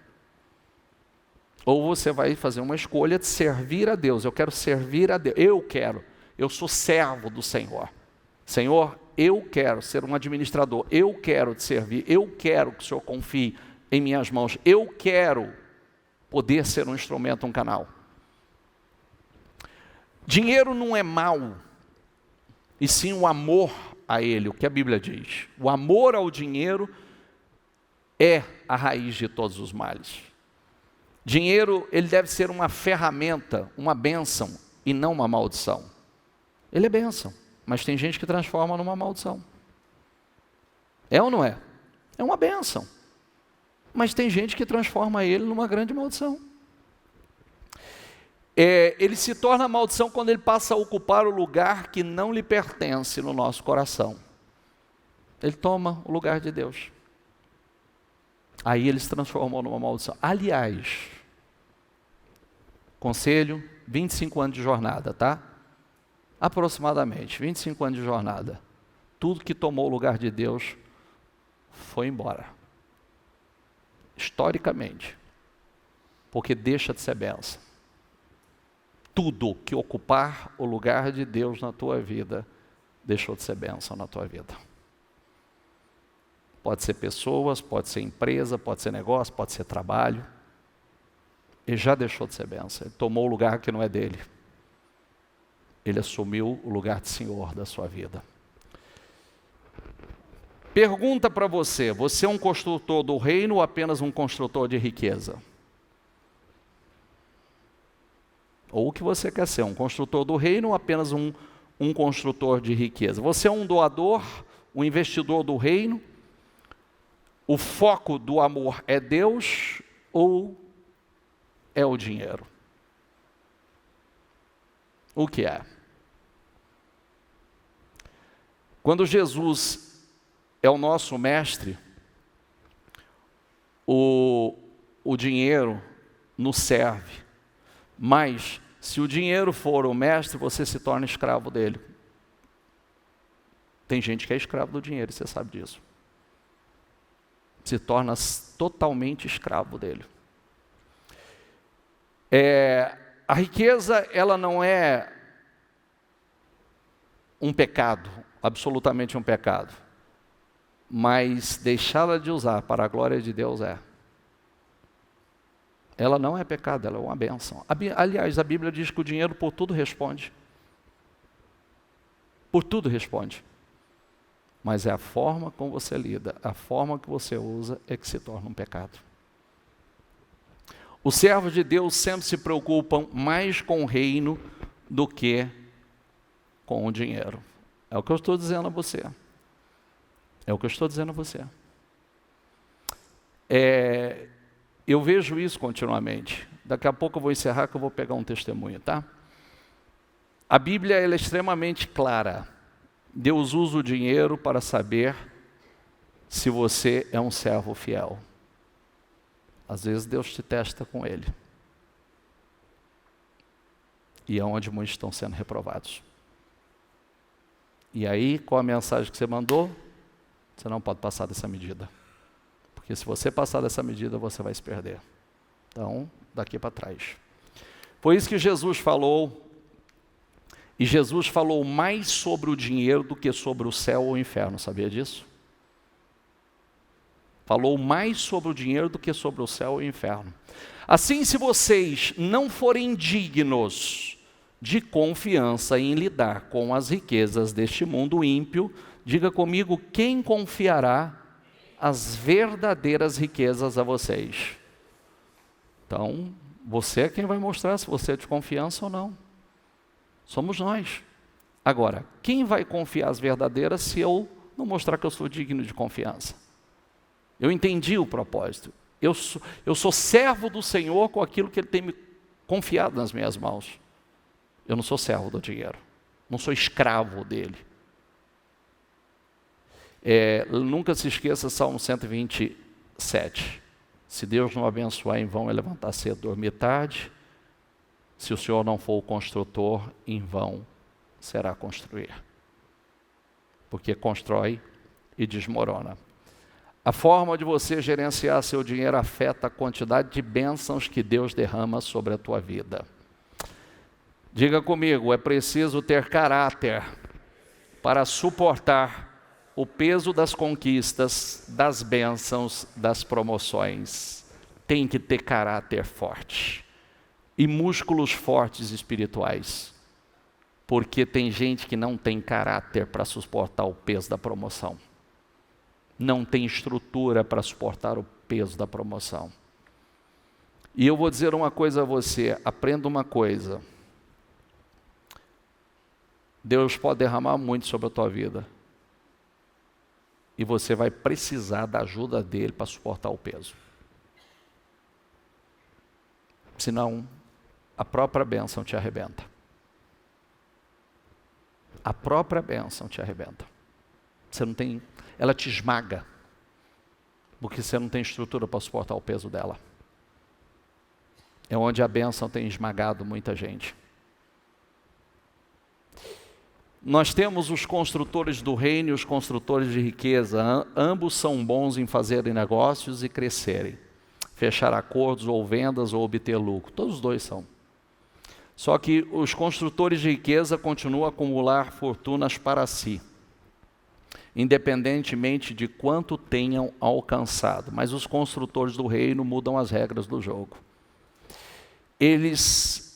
A: Ou você vai fazer uma escolha de servir a Deus. Eu quero servir a Deus, eu sou servo do Senhor. Senhor, eu quero ser um administrador, eu quero te servir, eu quero que o Senhor confie em minhas mãos, eu quero poder ser um instrumento, um canal. Dinheiro não é mal, e sim o amor a ele, o que a Bíblia diz. O amor ao dinheiro é a raiz de todos os males. Dinheiro, ele deve ser uma ferramenta, uma bênção, e não uma maldição. Ele é bênção, mas tem gente que transforma numa maldição. É ou não é? É uma bênção, mas tem gente que transforma ele numa grande maldição. Ele se torna maldição quando ele passa a ocupar o lugar que não lhe pertence no nosso coração. Ele toma o lugar de Deus. Aí ele se transformou numa maldição. Aliás, conselho, 25 anos de jornada, tá? Aproximadamente, 25 anos de jornada. Tudo que tomou o lugar de Deus foi embora. Historicamente. Porque deixa de ser bênção. Tudo que ocupar o lugar de Deus na tua vida, deixou de ser bênção na tua vida. Pode ser pessoas, pode ser empresa, pode ser negócio, pode ser trabalho. Ele já deixou de ser bênção. Ele tomou o lugar que não é dele. Ele assumiu o lugar de Senhor da sua vida. Pergunta para você: você é um construtor do reino ou apenas um construtor de riqueza? Ou o que você quer ser? Um construtor do reino ou apenas um construtor de riqueza? Você é um doador, um investidor do reino? O foco do amor é Deus ou é o dinheiro? O que é? Quando Jesus é o nosso mestre, o dinheiro nos serve. Mas, se o dinheiro for o mestre, você se torna escravo dele. Tem gente que é escravo do dinheiro, você sabe disso. Se torna totalmente escravo dele. A riqueza, ela não é um pecado, absolutamente um pecado. Mas deixá-la de usar para a glória de Deus é. Ela não é pecado, ela é uma bênção. Aliás, a Bíblia diz que o dinheiro por tudo responde. Por tudo responde. Mas é a forma como você lida, a forma que você usa é que se torna um pecado. Os servos de Deus sempre se preocupam mais com o reino do que com o dinheiro. É o que eu estou dizendo a você. É o que eu estou dizendo a você. Eu vejo isso continuamente. Daqui a pouco eu vou encerrar que eu vou pegar um testemunho, tá? A Bíblia ela é extremamente clara. Deus usa o dinheiro para saber se você é um servo fiel. Às vezes Deus te testa com ele. E é onde muitos estão sendo reprovados. E aí, qual a mensagem que você mandou? Você não pode passar dessa medida. Porque se você passar dessa medida, você vai se perder. Então, daqui para trás. Foi isso que Jesus falou. E Jesus falou mais sobre o dinheiro do que sobre o céu ou o inferno. Sabia disso? Falou mais sobre o dinheiro do que sobre o céu e o inferno. Assim, se vocês não forem dignos de confiança em lidar com as riquezas deste mundo ímpio, diga comigo, quem confiará as verdadeiras riquezas a vocês? Então, você é quem vai mostrar se você é de confiança ou não. Somos nós. Agora, quem vai confiar as verdadeiras se eu não mostrar que eu sou digno de confiança? Eu entendi o propósito. Eu sou servo do Senhor com aquilo que Ele tem me confiado nas minhas mãos. Eu não sou servo do dinheiro. Não sou escravo dele. Nunca se esqueça Salmo 127. Se Deus não abençoar, em vão é levantar cedo, dormir tarde. Se o Senhor não for o construtor, em vão será construir. Porque constrói e desmorona. A forma de você gerenciar seu dinheiro afeta a quantidade de bênçãos que Deus derrama sobre a tua vida. Diga comigo, é preciso ter caráter para suportar o peso das conquistas, das bênçãos, das promoções. Tem que ter caráter forte e músculos fortes espirituais. Porque tem gente que não tem caráter para suportar o peso da promoção. Não tem estrutura para suportar o peso da promoção. E eu vou dizer uma coisa a você, aprenda uma coisa. Deus pode derramar muito sobre a tua vida. E você vai precisar da ajuda dele para suportar o peso. Senão, a própria bênção te arrebenta. A própria bênção te arrebenta. Você não tem, ela te esmaga, porque você não tem estrutura para suportar o peso dela. É onde a bênção tem esmagado muita gente. Nós temos os construtores do reino e os construtores de riqueza. Ambos são bons em fazerem negócios e crescerem. Fechar acordos ou vendas ou obter lucro. Todos os dois são. Só que os construtores de riqueza continuam a acumular fortunas para si, independentemente de quanto tenham alcançado. Mas os construtores do reino mudam as regras do jogo. Eles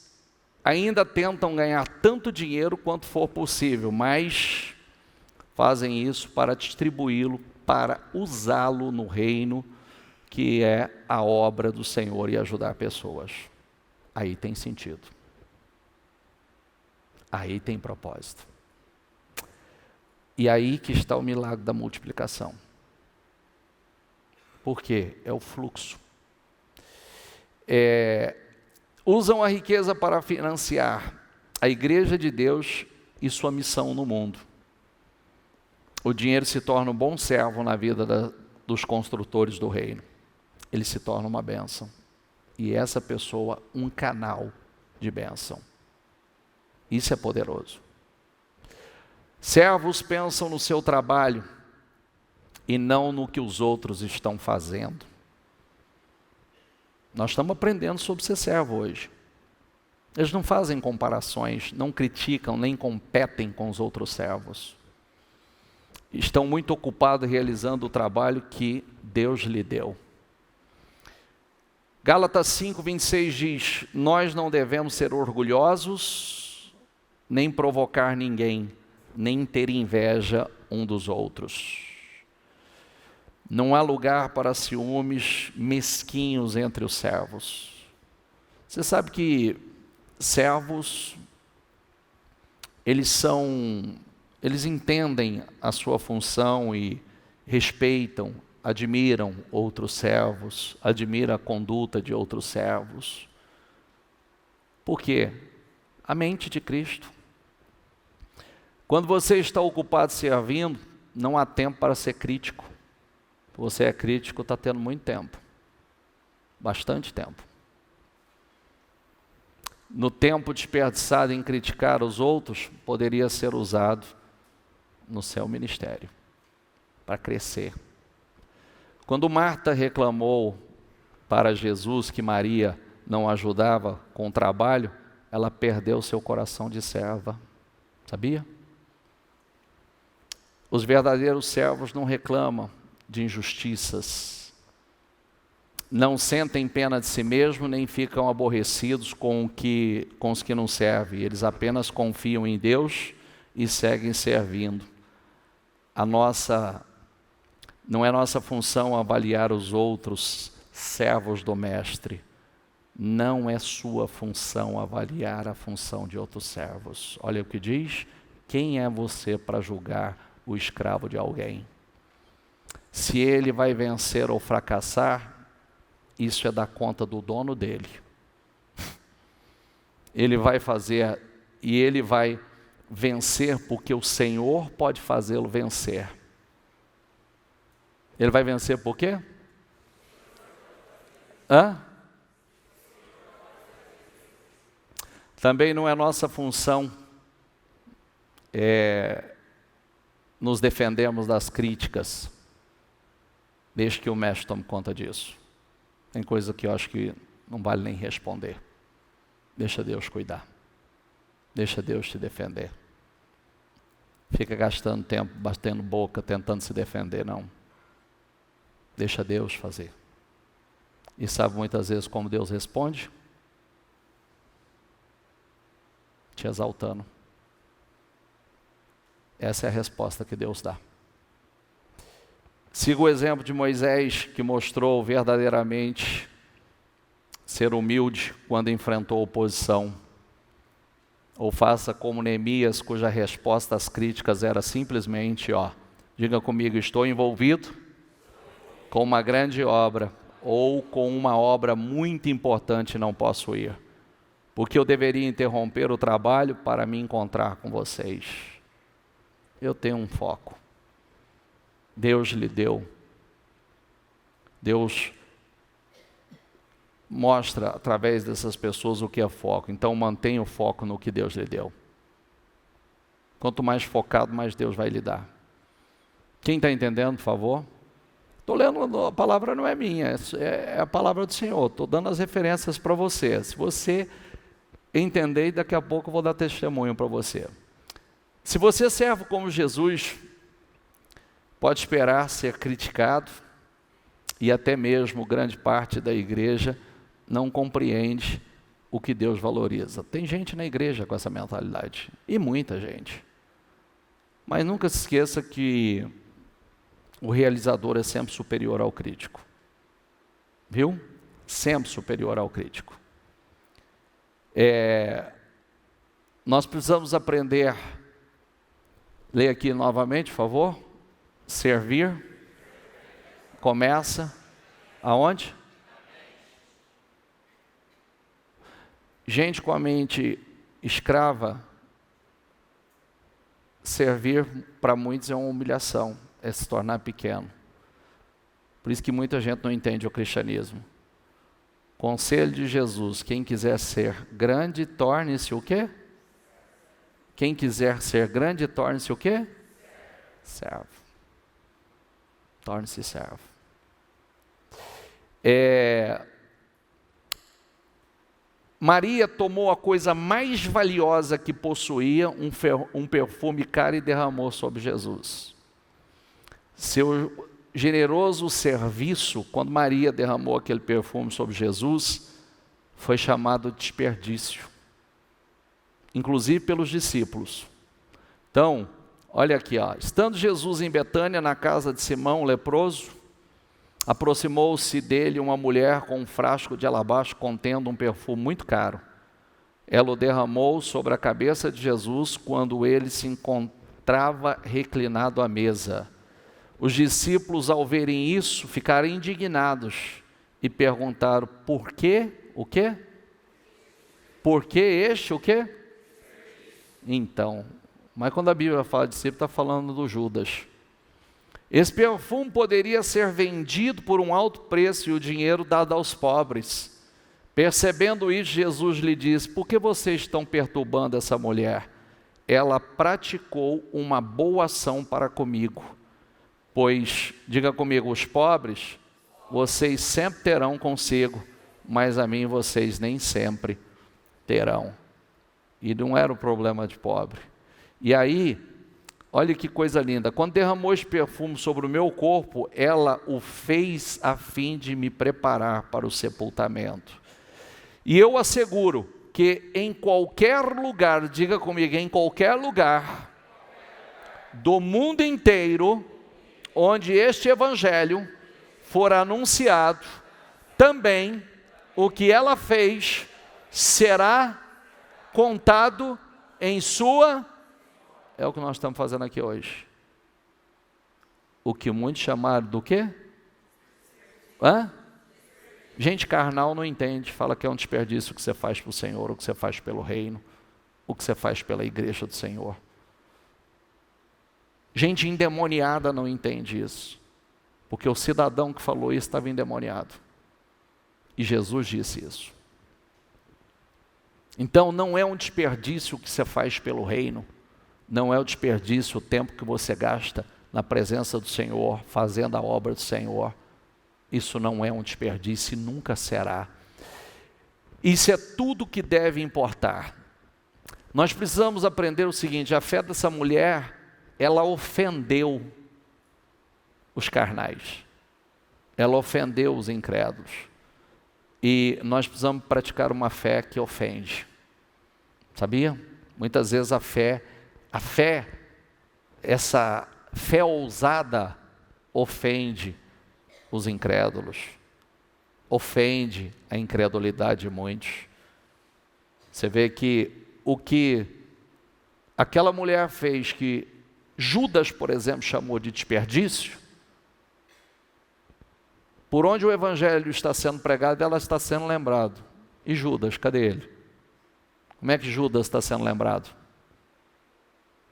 A: ainda tentam ganhar tanto dinheiro quanto for possível, mas fazem isso para distribuí-lo, para usá-lo no reino, que é a obra do Senhor e ajudar pessoas. Aí tem sentido. Aí tem propósito. E aí que está o milagre da multiplicação. Por quê? É o fluxo. Usam a riqueza para financiar a igreja de Deus e sua missão no mundo. O dinheiro se torna um bom servo na vida dos construtores do reino. Ele se torna uma bênção. E essa pessoa, um canal de bênção. Isso é poderoso. Servos pensam no seu trabalho e não no que os outros estão fazendo. Nós estamos aprendendo sobre ser servo hoje. Eles não fazem comparações, não criticam, nem competem com os outros servos. Estão muito ocupados realizando o trabalho que Deus lhe deu. Gálatas 5:26 diz: nós não devemos ser orgulhosos, nem provocar ninguém, nem ter inveja um dos outros. Não há lugar para ciúmes mesquinhos entre os servos. Você sabe que servos, eles entendem a sua função e respeitam, admiram outros servos, admiram a conduta de outros servos. Por quê? A mente de Cristo. Quando você está ocupado servindo, não há tempo para ser crítico. Você é crítico, está tendo muito tempo. Bastante tempo. No tempo desperdiçado em criticar os outros, poderia ser usado no seu ministério, para crescer. Quando Marta reclamou para Jesus que Maria não ajudava com o trabalho, ela perdeu seu coração de serva. Sabia? Os verdadeiros servos não reclamam de injustiças, não sentem pena de si mesmo, nem ficam aborrecidos com os que não servem. Eles apenas confiam em Deus e seguem servindo. Não é nossa função avaliar os outros servos do mestre. Não é sua função avaliar a função de outros servos. Olha o que diz: Quem é você para julgar o escravo de alguém? Se ele vai vencer ou fracassar, isso é da conta do dono dele. Ele vai fazer e ele vai vencer porque o Senhor pode fazê-lo vencer. Ele vai vencer por quê? Também não é nossa função nos defendermos das críticas. Deixe que o mestre tome conta disso. Tem coisa que eu acho que não vale nem responder. Deixa Deus cuidar. Deixa Deus te defender. Fica gastando tempo, batendo boca, tentando se defender, não. Deixa Deus fazer. E sabe muitas vezes como Deus responde? Te exaltando. Essa é a resposta que Deus dá. Siga o exemplo de Moisés, que mostrou verdadeiramente ser humilde quando enfrentou oposição. Ou faça como Neemias, cuja resposta às críticas era simplesmente, diga comigo, estou envolvido com uma grande obra, ou com uma obra muito importante e não posso ir, porque eu deveria interromper o trabalho para me encontrar com vocês. Eu tenho um foco. Deus lhe deu. Deus mostra através dessas pessoas o que é foco. Então mantenha o foco no que Deus lhe deu. Quanto mais focado, mais Deus vai lhe dar. Quem está entendendo, por favor? Estou lendo, a palavra não é minha, é a palavra do Senhor. Estou dando as referências para você. Se você entender, daqui a pouco eu vou dar testemunho para você. Se você serve como Jesus, pode esperar ser criticado, e até mesmo grande parte da igreja não compreende o que Deus valoriza. Tem gente na igreja com essa mentalidade, e muita gente. Mas nunca se esqueça que o realizador é sempre superior ao crítico. Viu? Sempre superior ao crítico. Nós precisamos aprender, leia aqui novamente, por favor. Servir começa aonde? Gente com a mente escrava, servir para muitos é uma humilhação, é se tornar pequeno. Por isso que muita gente não entende o cristianismo. Conselho de Jesus: quem quiser ser grande, torne-se o quê? Quem quiser ser grande, torne-se o quê? Servo. Torne-se servo. Maria tomou a coisa mais valiosa que possuía, um perfume caro, e derramou sobre Jesus. Seu generoso serviço, quando Maria derramou aquele perfume sobre Jesus, foi chamado de desperdício, inclusive pelos discípulos. Então, olha aqui, estando Jesus em Betânia, na casa de Simão, leproso, aproximou-se dele uma mulher com um frasco de alabastro contendo um perfume muito caro. Ela o derramou sobre a cabeça de Jesus quando ele se encontrava reclinado à mesa. Os discípulos, ao verem isso, ficaram indignados e perguntaram: por que? O quê? Por que este o quê? Então, mas quando a Bíblia fala de discípulo, está falando do Judas. Esse perfume poderia ser vendido por um alto preço e o dinheiro dado aos pobres. Percebendo isso, Jesus lhe disse: por que vocês estão perturbando essa mulher? Ela praticou uma boa ação para comigo. Pois, diga comigo, os pobres, vocês sempre terão consigo, mas a mim vocês nem sempre terão. E não era o problema de pobre. E aí, olha que coisa linda, quando derramou esse perfume sobre o meu corpo, ela o fez a fim de me preparar para o sepultamento. E eu asseguro que em qualquer lugar, diga comigo, em qualquer lugar do mundo inteiro, onde este evangelho for anunciado, também o que ela fez será contado em sua é o que nós estamos fazendo aqui hoje. O que muitos chamaram do quê? Gente carnal não entende, fala que é um desperdício o que você faz para o Senhor, o que você faz pelo reino, o que você faz pela igreja do Senhor. Gente endemoniada não entende isso, porque o cidadão que falou isso estava endemoniado. E Jesus disse isso. Então não é um desperdício o que você faz pelo reino, não é um desperdício o tempo que você gasta na presença do Senhor, fazendo a obra do Senhor. Isso não é um desperdício e nunca será. Isso é tudo que deve importar. Nós precisamos aprender o seguinte: a fé dessa mulher, ela ofendeu os carnais, ela ofendeu os incrédulos. E nós precisamos praticar uma fé que ofende. Sabia? Muitas vezes a fé, essa fé ousada ofende os incrédulos, ofende a incredulidade de muitos. Você vê que o que aquela mulher fez, que Judas, por exemplo, chamou de desperdício, por onde o evangelho está sendo pregado, ela está sendo lembrado. E Judas, cadê ele? Como é que Judas está sendo lembrado?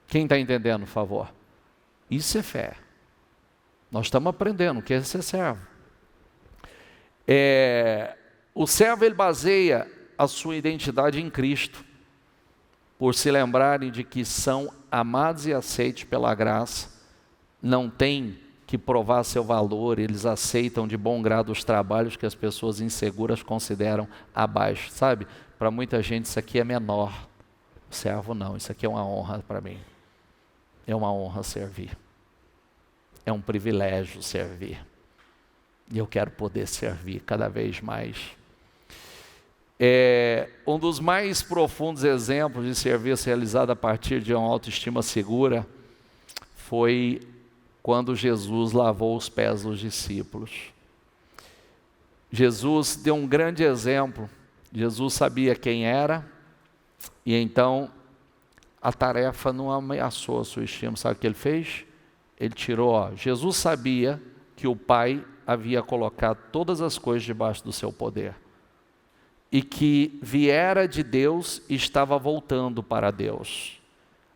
A: Quem está entendendo, por favor? Isso é fé. Nós estamos aprendendo o que é ser servo. O servo, ele baseia a sua identidade em Cristo, por se lembrarem de que são amados e aceitos pela graça, não tem que provar seu valor, eles aceitam de bom grado os trabalhos que as pessoas inseguras consideram abaixo. Sabe, para muita gente isso aqui é menor, o servo não, isso aqui é uma honra para mim, é uma honra servir, é um privilégio servir, e eu quero poder servir cada vez mais. Um dos mais profundos exemplos de serviço realizado a partir de uma autoestima segura foi quando Jesus lavou os pés dos discípulos. Jesus deu um grande exemplo. Jesus sabia quem era, e então a tarefa não ameaçou a sua estima. Sabe o que ele fez? Ele tirou, Jesus sabia que o Pai havia colocado todas as coisas debaixo do seu poder, e que viera de Deus e estava voltando para Deus.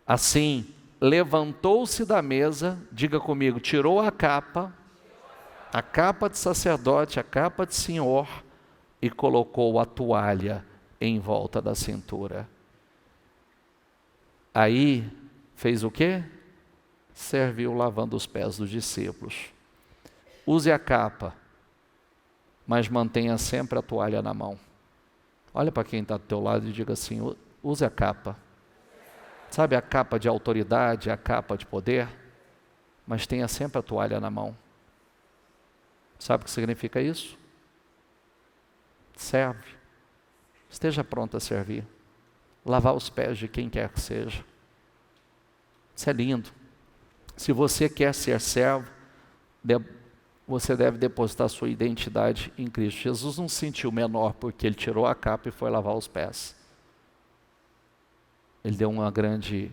A: Assim, levantou-se da mesa, diga comigo, tirou a capa de sacerdote, a capa de senhor, e colocou a toalha em volta da cintura. Aí, fez o quê? Serviu lavando os pés dos discípulos. Use a capa, mas mantenha sempre a toalha na mão. Olha para quem está do teu lado e diga assim: use a capa. Sabe, a capa de autoridade, a capa de poder, mas tenha sempre a toalha na mão. Sabe o que significa isso? Serve. Esteja pronto a servir. Lavar os pés de quem quer que seja. Isso é lindo. Se você quer ser servo, você deve depositar sua identidade em Cristo. Jesus não se sentiu menor porque ele tirou a capa e foi lavar os pés. Ele deu uma grande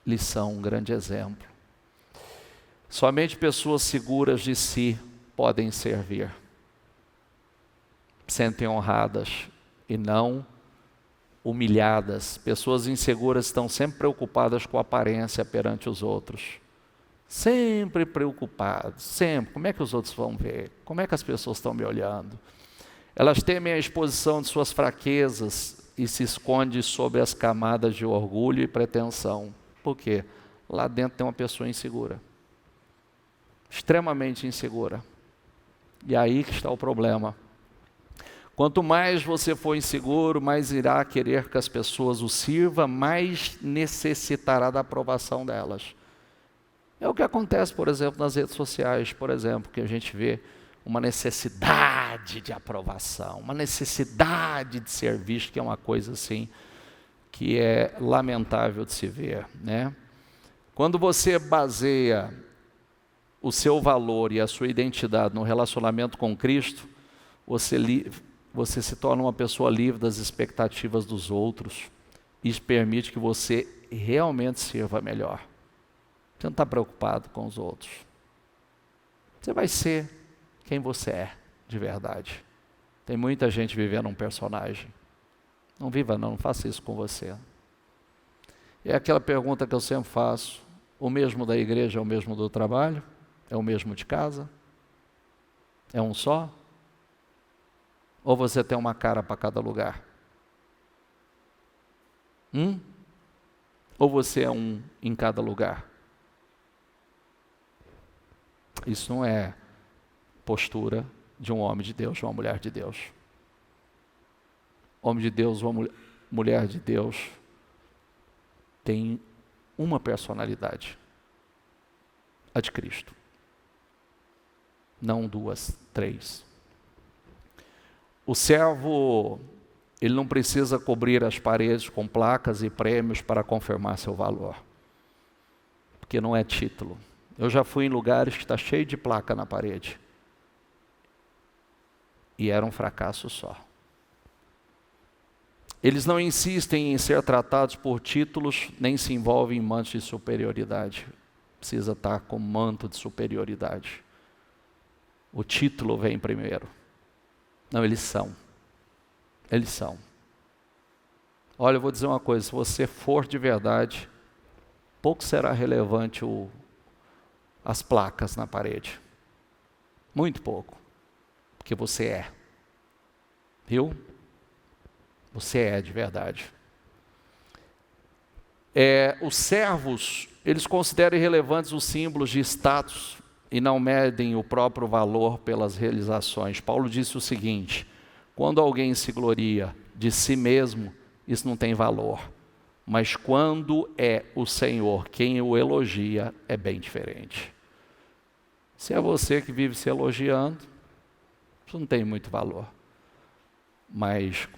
A: lição, um grande exemplo. Somente pessoas seguras de si podem servir. Sentem honradas e não humilhadas. Pessoas inseguras estão sempre preocupadas com a aparência perante os outros. Sempre preocupadas, sempre. Como é que os outros vão ver? Como é que as pessoas estão me olhando? Elas temem a exposição de suas fraquezas e se esconde sobre as camadas de orgulho e pretensão. Por quê? Lá dentro tem uma pessoa insegura. Extremamente insegura. E aí que está o problema. Quanto mais você for inseguro, mais irá querer que as pessoas o sirvam, mais necessitará da aprovação delas. É o que acontece, por exemplo, nas redes sociais, por exemplo, que a gente vê uma necessidade de aprovação, uma necessidade de ser visto, que é uma coisa assim, que é lamentável de se ver, né? Quando você baseia o seu valor e a sua identidade no relacionamento com Cristo, você se torna uma pessoa livre das expectativas dos outros. Isso permite que você realmente sirva melhor. Você não está preocupado com os outros. Você vai ser quem você é, de verdade. Tem muita gente vivendo um personagem. Não viva não faça isso com você. É aquela pergunta que eu sempre faço: o mesmo da igreja é o mesmo do trabalho? É o mesmo de casa? É um só? Ou você tem uma cara para cada lugar? Ou você é um em cada lugar? Isso não é postura de um homem de Deus, de uma mulher de Deus. Homem de Deus, uma mulher de Deus tem uma personalidade, a de Cristo. Não duas, três. O servo, ele não precisa cobrir as paredes com placas e prêmios para confirmar seu valor, porque não é título. Eu já fui em lugares que está cheio de placa na parede, e era um fracasso só. Eles não insistem em ser tratados por títulos, nem se envolvem em mantos de superioridade. Precisa estar com manto de superioridade. O título vem primeiro. Não, eles são. Eles são. Olha, eu vou dizer uma coisa: se você for de verdade, pouco será relevante as placas na parede. Muito pouco. Porque você é. Viu? Você é de verdade. Os servos, eles consideram irrelevantes os símbolos de status e não medem o próprio valor pelas realizações. Paulo disse o seguinte: quando alguém se gloria de si mesmo, isso não tem valor. Mas quando é o Senhor quem o elogia, é bem diferente. Se é você que vive se elogiando, isso não tem muito valor. Mas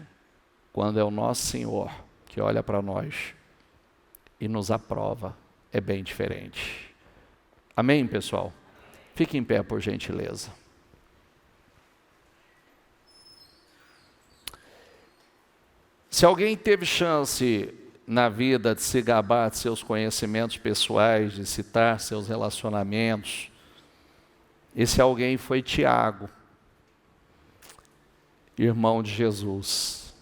A: quando é o nosso Senhor que olha para nós e nos aprova, é bem diferente. Amém, pessoal? Fique em pé, por gentileza. Se alguém teve chance na vida de se gabar de seus conhecimentos pessoais, de citar seus relacionamentos, esse alguém foi Tiago, irmão de Jesus.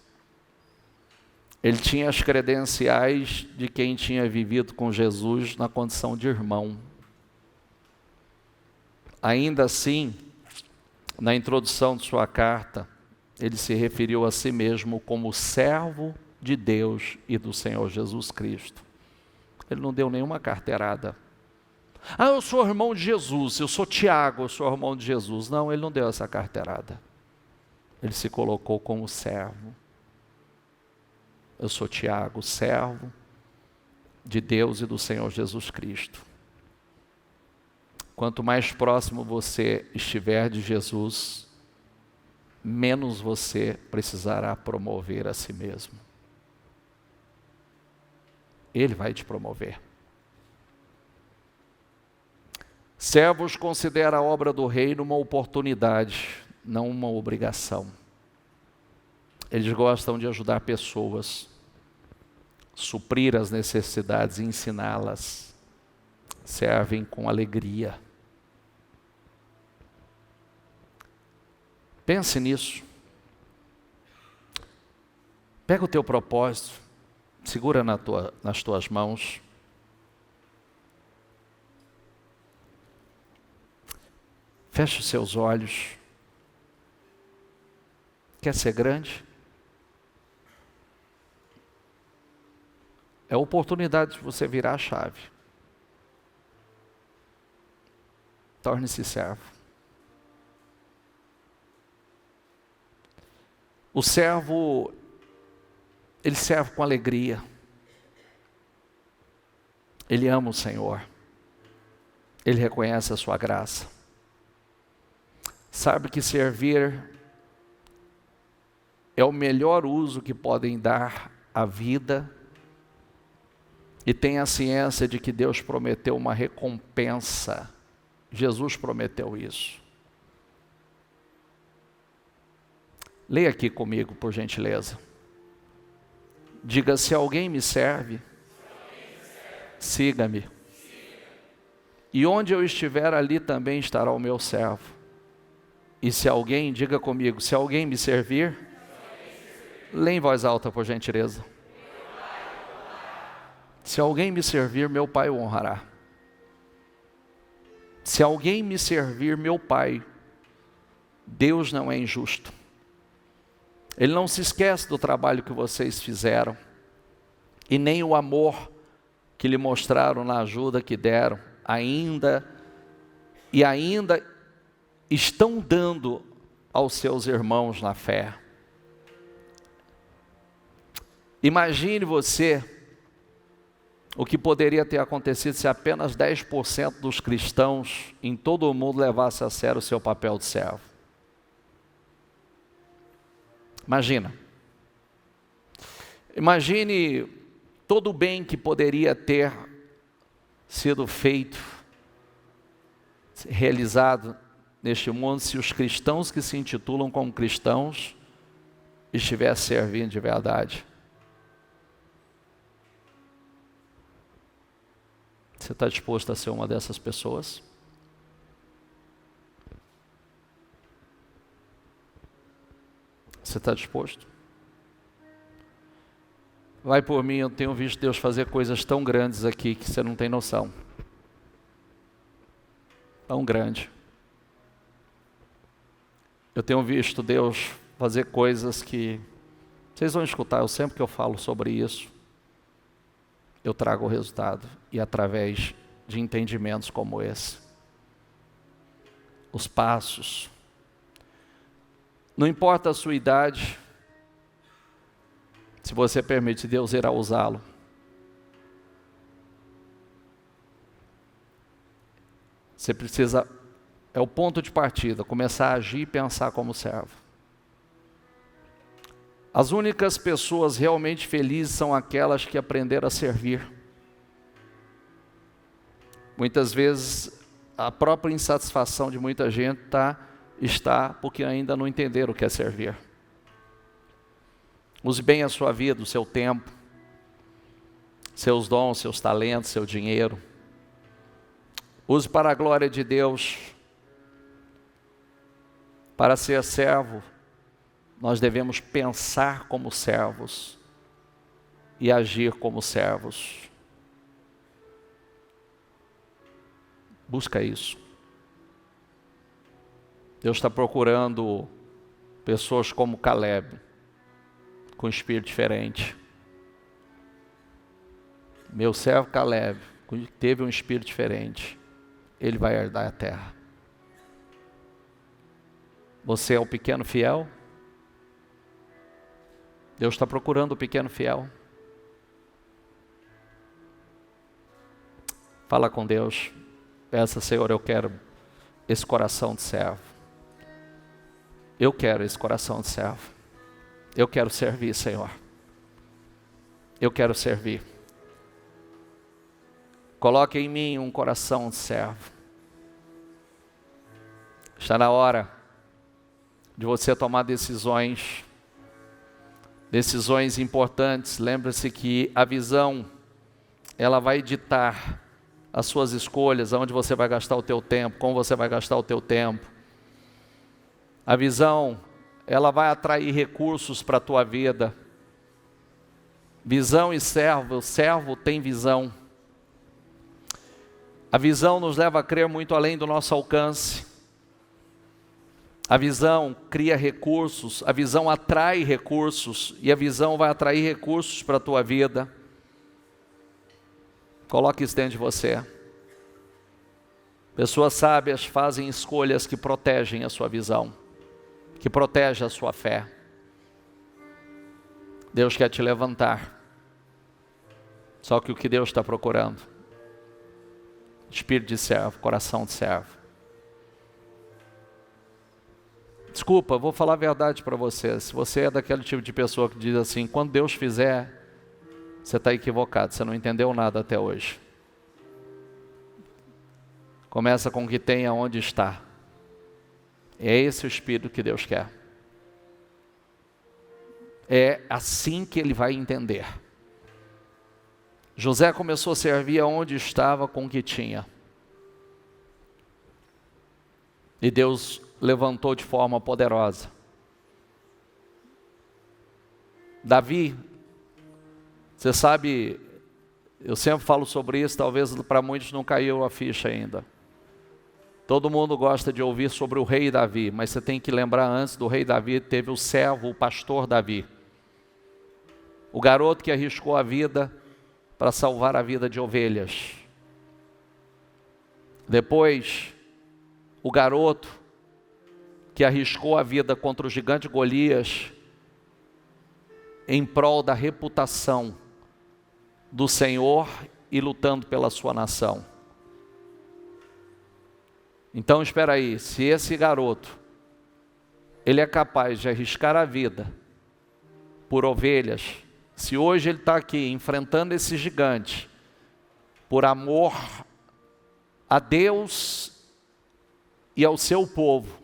A: Ele tinha as credenciais de quem tinha vivido com Jesus na condição de irmão. Ainda assim, na introdução de sua carta, ele se referiu a si mesmo como servo de Deus e do Senhor Jesus Cristo. Ele não deu nenhuma carteirada. Eu sou irmão de Jesus, eu sou Tiago, eu sou irmão de Jesus. Não, ele não deu essa carteirada. Ele se colocou como servo. Eu sou Tiago, servo de Deus e do Senhor Jesus Cristo. Quanto mais próximo você estiver de Jesus, menos você precisará promover a si mesmo. Ele vai te promover. Servos considera a obra do reino uma oportunidade, não uma obrigação. Eles gostam de ajudar pessoas, suprir as necessidades e ensiná-las. Servem com alegria. Pense nisso. Pega o teu propósito, segura nas tuas mãos. Feche os seus olhos. Quer ser grande? É a oportunidade de você virar a chave. Torne-se servo. O servo, ele serve com alegria. Ele ama o Senhor. Ele reconhece a sua graça. Sabe que servir é o melhor uso que podem dar à vida, e tem a ciência de que Deus prometeu uma recompensa. Jesus prometeu isso. Leia aqui comigo, por gentileza. Diga: se alguém me serve, siga-me. E onde eu estiver, ali também estará o meu servo. E se alguém, diga comigo, se alguém me servir, lê em voz alta, por gentileza. Se alguém me servir, meu Pai o honrará. Se alguém me servir, meu Pai, Deus não é injusto. Ele não se esquece do trabalho que vocês fizeram, e nem o amor que lhe mostraram na ajuda que deram, ainda estão dando aos seus irmãos na fé. Imagine você o que poderia ter acontecido se apenas 10% dos cristãos em todo o mundo levassem a sério o seu papel de servo. Imagine todo o bem que poderia ter sido feito, realizado neste mundo, se os cristãos que se intitulam como cristãos estivessem servindo de verdade. Você está disposto a ser uma dessas pessoas? Você está disposto? Vai por mim, eu tenho visto Deus fazer coisas tão grandes aqui que você não tem noção. Tão grande. Eu tenho visto Deus fazer coisas que vocês vão escutar, sempre que eu falo sobre isso, eu trago o resultado, e através de entendimentos como esse. Os passos. Não importa a sua idade, se você permite, Deus irá usá-lo. Você precisa, é o ponto de partida, começar a agir e pensar como servo. As únicas pessoas realmente felizes são aquelas que aprenderam a servir. Muitas vezes, a própria insatisfação de muita gente está porque ainda não entenderam o que é servir. Use bem a sua vida, o seu tempo, seus dons, seus talentos, seu dinheiro. Use para a glória de Deus. Para ser servo, nós devemos pensar como servos e agir como servos. Busca isso. Deus está procurando pessoas como Caleb, com espírito diferente. Meu servo Caleb teve um espírito diferente. Ele vai herdar a terra. Você é o pequeno fiel? Deus está procurando o pequeno fiel. Fala com Deus. Peça, Senhor, eu quero esse coração de servo. Eu quero esse coração de servo. Eu quero servir, Senhor. Eu quero servir. Coloque em mim um coração de servo. Está na hora de você tomar decisões importantes. Lembre-se que a visão, ela vai ditar as suas escolhas, aonde você vai gastar o teu tempo, como você vai gastar o teu tempo. A visão, ela vai atrair recursos para a tua vida. Visão e servo, o servo tem visão. A visão nos leva a crer muito além do nosso alcance. A visão cria recursos, a visão atrai recursos, e a visão vai atrair recursos para a tua vida. Coloque isso dentro de você. Pessoas sábias fazem escolhas que protegem a sua visão, que protegem a sua fé. Deus quer te levantar. Só que o que Deus está procurando? Espírito de servo, coração de servo. Desculpa, vou falar a verdade para você. Se você é daquele tipo de pessoa que diz assim, quando Deus fizer, você está equivocado, você não entendeu nada até hoje. Começa com o que tem aonde está. É esse o espírito que Deus quer. É assim que Ele vai entender. José começou a servir aonde estava com o que tinha. E Deus levantou de forma poderosa. Davi, você sabe, eu sempre falo sobre isso, talvez para muitos não caiu a ficha ainda. Todo mundo gosta de ouvir sobre o rei Davi, mas você tem que lembrar, antes do rei Davi, teve o servo, o pastor Davi. O garoto que arriscou a vida para salvar a vida de ovelhas. Depois, o garoto que arriscou a vida contra o gigante Golias, em prol da reputação do Senhor e lutando pela sua nação. Então espera aí, se esse garoto, ele é capaz de arriscar a vida por ovelhas, se hoje ele está aqui enfrentando esse gigante, por amor a Deus e ao seu povo,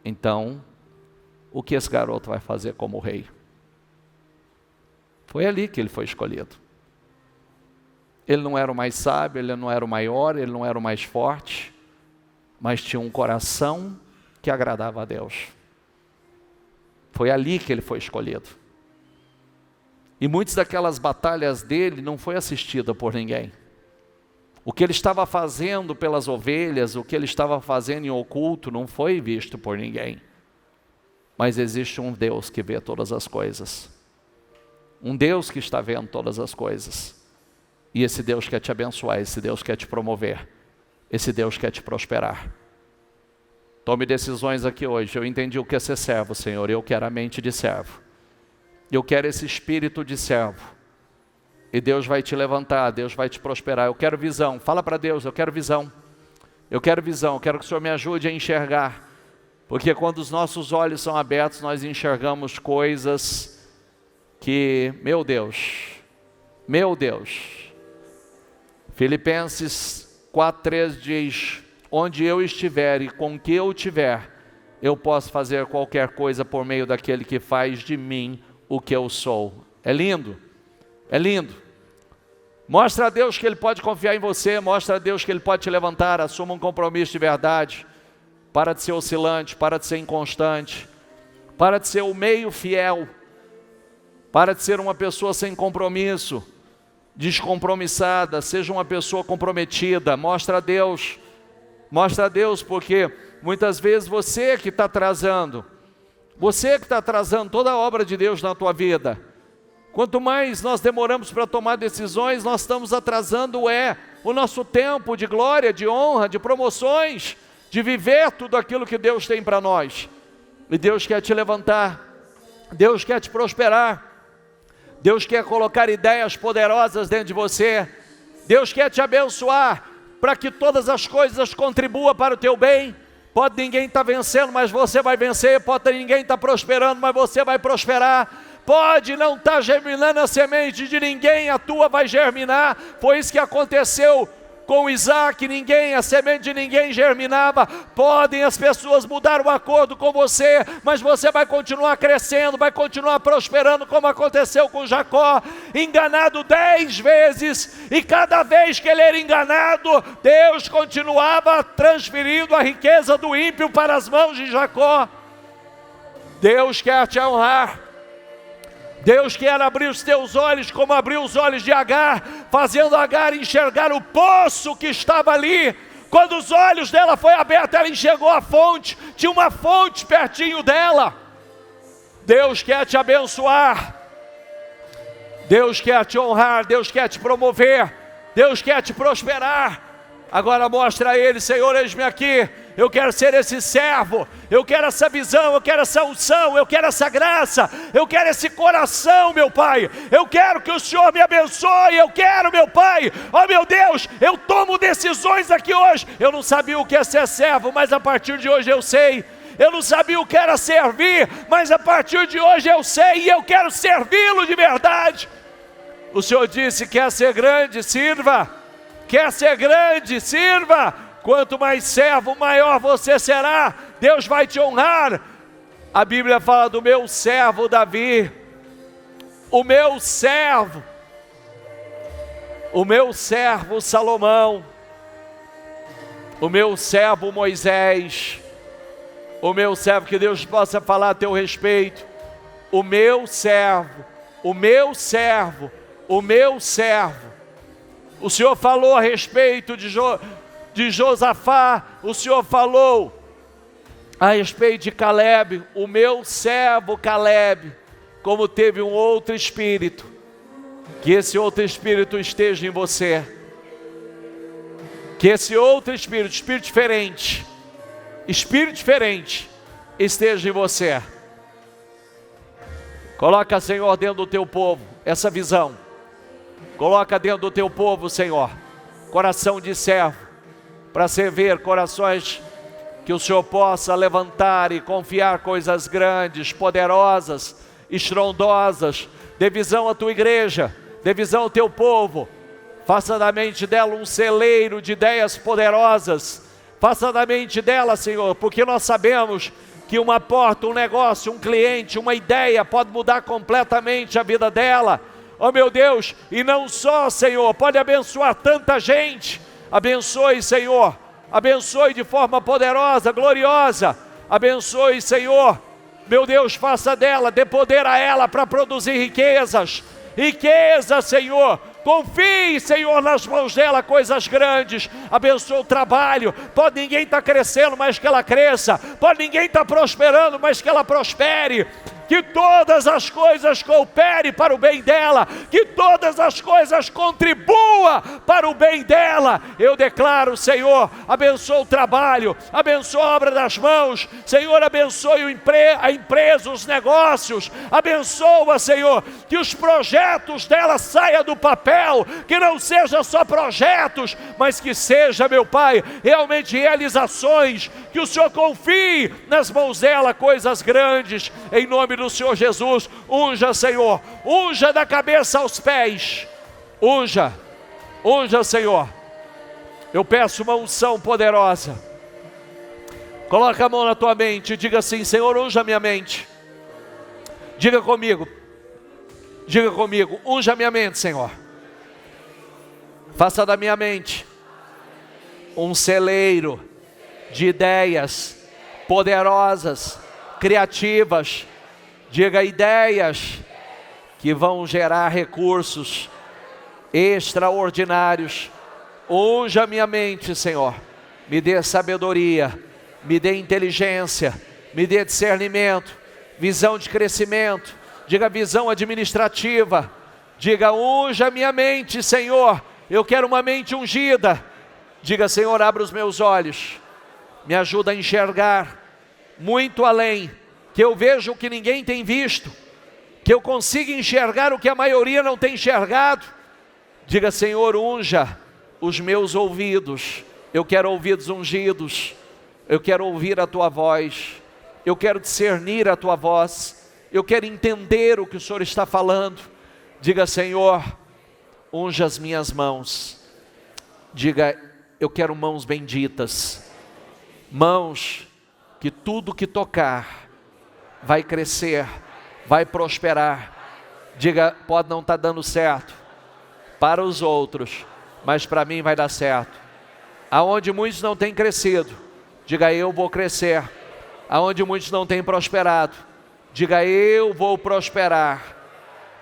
A: então, o que esse garoto vai fazer como rei? Foi ali que ele foi escolhido. Ele não era o mais sábio, ele não era o maior, ele não era o mais forte, mas tinha um coração que agradava a Deus. Foi ali que ele foi escolhido. E muitas daquelas batalhas dele não foi assistida por ninguém. O que ele estava fazendo pelas ovelhas, o que ele estava fazendo em oculto, não foi visto por ninguém. Mas existe um Deus que vê todas as coisas. Um Deus que está vendo todas as coisas. E esse Deus quer te abençoar, esse Deus quer te promover, esse Deus quer te prosperar. Tome decisões aqui hoje. Eu entendi o que é ser servo, Senhor. Eu quero a mente de servo. Eu quero esse espírito de servo. E Deus vai te levantar, Deus vai te prosperar. Eu quero visão. Fala para Deus, eu quero visão. Eu quero visão, eu quero que o Senhor me ajude a enxergar. Porque quando os nossos olhos são abertos, nós enxergamos coisas que, meu Deus. Filipenses 4:3 diz: onde eu estiver e com o que eu tiver, eu posso fazer qualquer coisa por meio daquele que faz de mim o que eu sou. É lindo. É lindo. Mostra a Deus que Ele pode confiar em você. Mostra a Deus que Ele pode te levantar. Assuma um compromisso de verdade. Para de ser oscilante. Para de ser inconstante. Para de ser o meio fiel. Para de ser uma pessoa sem compromisso. Descompromissada. Seja uma pessoa comprometida. Mostra a Deus. Mostra a Deus, porque muitas vezes você que está atrasando. Você que está atrasando toda a obra de Deus na tua vida. Quanto mais nós demoramos para tomar decisões, nós estamos atrasando o nosso tempo de glória, de honra, de promoções, de viver tudo aquilo que Deus tem para nós. E Deus quer te levantar, Deus quer te prosperar, Deus quer colocar ideias poderosas dentro de você, Deus quer te abençoar, para que todas as coisas contribuam para o teu bem. Pode ninguém estar vencendo, mas você vai vencer. Pode ninguém estar prosperando, mas você vai prosperar. Pode não estar germinando a semente de ninguém, a tua vai germinar. Foi isso que aconteceu com Isaac, a semente de ninguém germinava. Podem as pessoas mudar o acordo com você, mas você vai continuar crescendo, vai continuar prosperando, como aconteceu com Jacó, enganado 10 vezes, e cada vez que ele era enganado, Deus continuava transferindo a riqueza do ímpio para as mãos de Jacó. Deus quer te honrar. Deus quer abrir os teus olhos como abriu os olhos de Agar, fazendo Agar enxergar o poço que estava ali. Quando os olhos dela foi abertos, ela enxergou a fonte, tinha uma fonte pertinho dela. Deus quer te abençoar, Deus quer te honrar, Deus quer te promover, Deus quer te prosperar. Agora mostra a Ele: Senhor, eis-me aqui, eu quero ser esse servo, eu quero essa visão, eu quero essa unção, eu quero essa graça, eu quero esse coração, meu Pai, eu quero que o Senhor me abençoe, eu quero, meu Pai, ó meu Deus, eu tomo decisões aqui hoje. Eu não sabia o que é ser servo, mas a partir de hoje eu sei. Eu não sabia o que era servir, mas a partir de hoje eu sei, e eu quero servi-lo de verdade. O Senhor disse: quer ser grande, sirva. Quer ser grande, sirva. Quanto mais servo, maior você será. Deus vai te honrar. A Bíblia fala do meu servo Davi. O meu servo. o meu servo Salomão, o meu servo Moisés, o meu servo, que Deus possa falar a teu respeito, o meu servo, o meu servo, o meu servo. O Senhor falou a respeito de Josafá, o Senhor falou a respeito de Caleb, o meu servo Caleb, como teve um outro espírito, que esse outro espírito esteja em você, que esse outro espírito, espírito diferente, esteja em você. Coloca, Senhor, dentro do teu povo essa visão. Coloca dentro do teu povo, Senhor, coração de servo, para servir, corações que o Senhor possa levantar e confiar coisas grandes, poderosas, estrondosas. Dê visão à tua igreja, dê visão ao teu povo. Faça da mente dela um celeiro de ideias poderosas. Faça da mente dela, Senhor, porque nós sabemos que uma porta, um negócio, um cliente, uma ideia pode mudar completamente a vida dela. Oh meu Deus, e não só, Senhor, pode abençoar tanta gente. Abençoe, Senhor, abençoe de forma poderosa, gloriosa. Abençoe, Senhor, meu Deus, faça dela, dê poder a ela para produzir riquezas. Riqueza, Senhor. Confie, Senhor, nas mãos dela coisas grandes. Abençoa o trabalho. Pode ninguém estar crescendo, mas que ela cresça. Pode ninguém estar prosperando, mas que ela prospere. Que todas as coisas cooperem para o bem dela, que todas as coisas contribuam para o bem dela. Eu declaro, Senhor, abençoa o trabalho, abençoa a obra das mãos, Senhor, abençoe a empresa, os negócios, abençoa, Senhor, que os projetos dela saiam do papel, que não sejam só projetos, mas que seja, meu Pai, realmente realizações, que o Senhor confie nas mãos dela coisas grandes, em nome do Senhor Jesus. Unja, Senhor, unja da cabeça aos pés, unja, Senhor. Eu peço uma unção poderosa. Coloca a mão na tua mente e diga assim: Senhor, unja minha mente. Diga comigo, unja minha mente, Senhor. Faça da minha mente um celeiro de ideias poderosas, criativas. Diga, ideias que vão gerar recursos extraordinários. Unja minha mente, Senhor. Me dê sabedoria, me dê inteligência, me dê discernimento, visão de crescimento. Diga, visão administrativa. Diga, unja minha mente, Senhor. Eu quero uma mente ungida. Diga, Senhor, abra os meus olhos, me ajuda a enxergar muito além, que eu veja o que ninguém tem visto, que eu consiga enxergar o que a maioria não tem enxergado. Diga, Senhor, unja os meus ouvidos. Eu quero ouvidos ungidos, eu quero ouvir a tua voz, eu quero discernir a tua voz, eu quero entender o que o Senhor está falando. Diga, Senhor, unja as minhas mãos. Diga, eu quero mãos benditas, mãos que tudo que tocar vai crescer, vai prosperar. Diga, pode não estar dando certo para os outros, mas para mim vai dar certo. Aonde muitos não têm crescido, diga, eu vou crescer. Aonde muitos não têm prosperado, diga, eu vou prosperar.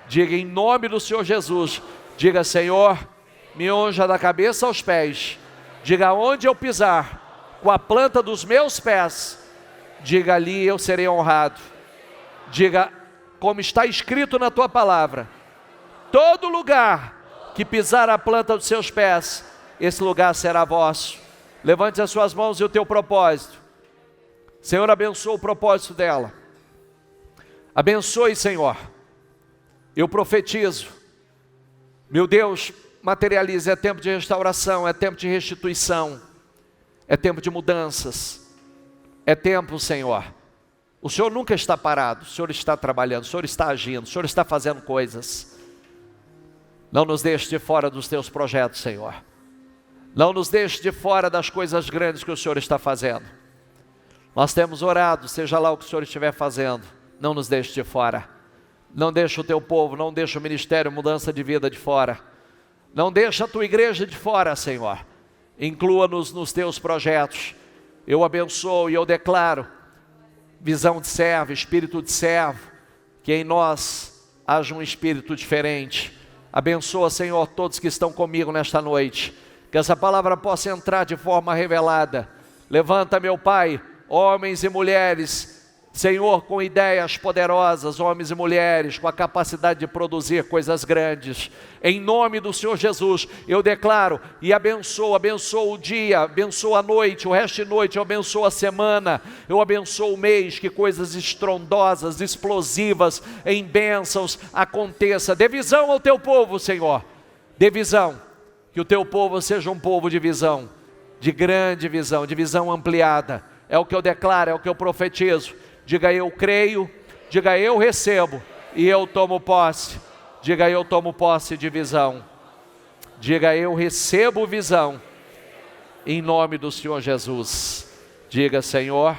A: Diga, em nome do Senhor Jesus. Diga, Senhor, me unja da cabeça aos pés. Diga, onde eu pisar com a planta dos meus pés, diga, ali eu serei honrado. Diga, como está escrito na tua palavra, todo lugar que pisar a planta dos seus pés, esse lugar será vosso. Levante as suas mãos e o teu propósito. Senhor, abençoa o propósito dela. Abençoe, Senhor. Eu profetizo, meu Deus, materialize. É tempo de restauração, é tempo de restituição, é tempo de mudanças, é tempo, Senhor. O Senhor nunca está parado, o Senhor está trabalhando, o Senhor está agindo, o Senhor está fazendo coisas. Não nos deixe de fora dos teus projetos, Senhor. Não nos deixe de fora das coisas grandes que o Senhor está fazendo. Nós temos orado, seja lá o que o Senhor estiver fazendo, não nos deixe de fora. Não deixe o teu povo, não deixe o ministério Mudança de Vida de fora. Não deixa a tua igreja de fora, Senhor. Inclua-nos nos teus projetos. Eu abençoo e eu declaro visão de servo, espírito de servo, que em nós haja um espírito diferente. Abençoa, Senhor, todos que estão comigo nesta noite, que essa palavra possa entrar de forma revelada. Levanta, meu Pai, homens e mulheres, Senhor, com ideias poderosas, homens e mulheres, com a capacidade de produzir coisas grandes. Em nome do Senhor Jesus, eu declaro e abençoo o dia, abençoo a noite, o resto de noite, eu abençoo a semana, eu abençoo o mês, que coisas estrondosas, explosivas, em bênçãos aconteça. Dê visão ao teu povo, Senhor, dê visão, que o teu povo seja um povo de visão, de grande visão, de visão ampliada. É o que eu declaro, é o que eu profetizo. Diga eu creio, diga eu recebo e eu tomo posse. Diga eu tomo posse de visão. Diga eu recebo visão em nome do Senhor Jesus. Diga, Senhor,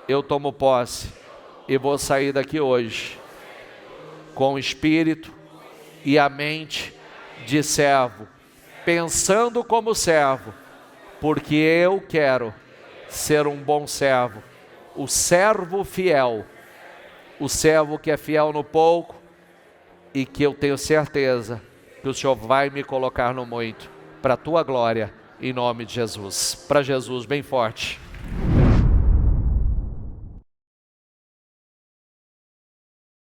A: eu tomo posse e vou sair daqui hoje com o espírito e a mente de servo, pensando como servo, porque eu quero ser um bom servo. O servo fiel, o servo que é fiel no pouco e que eu tenho certeza que o Senhor vai me colocar no muito, para a tua glória, em nome de Jesus. Para Jesus, bem forte.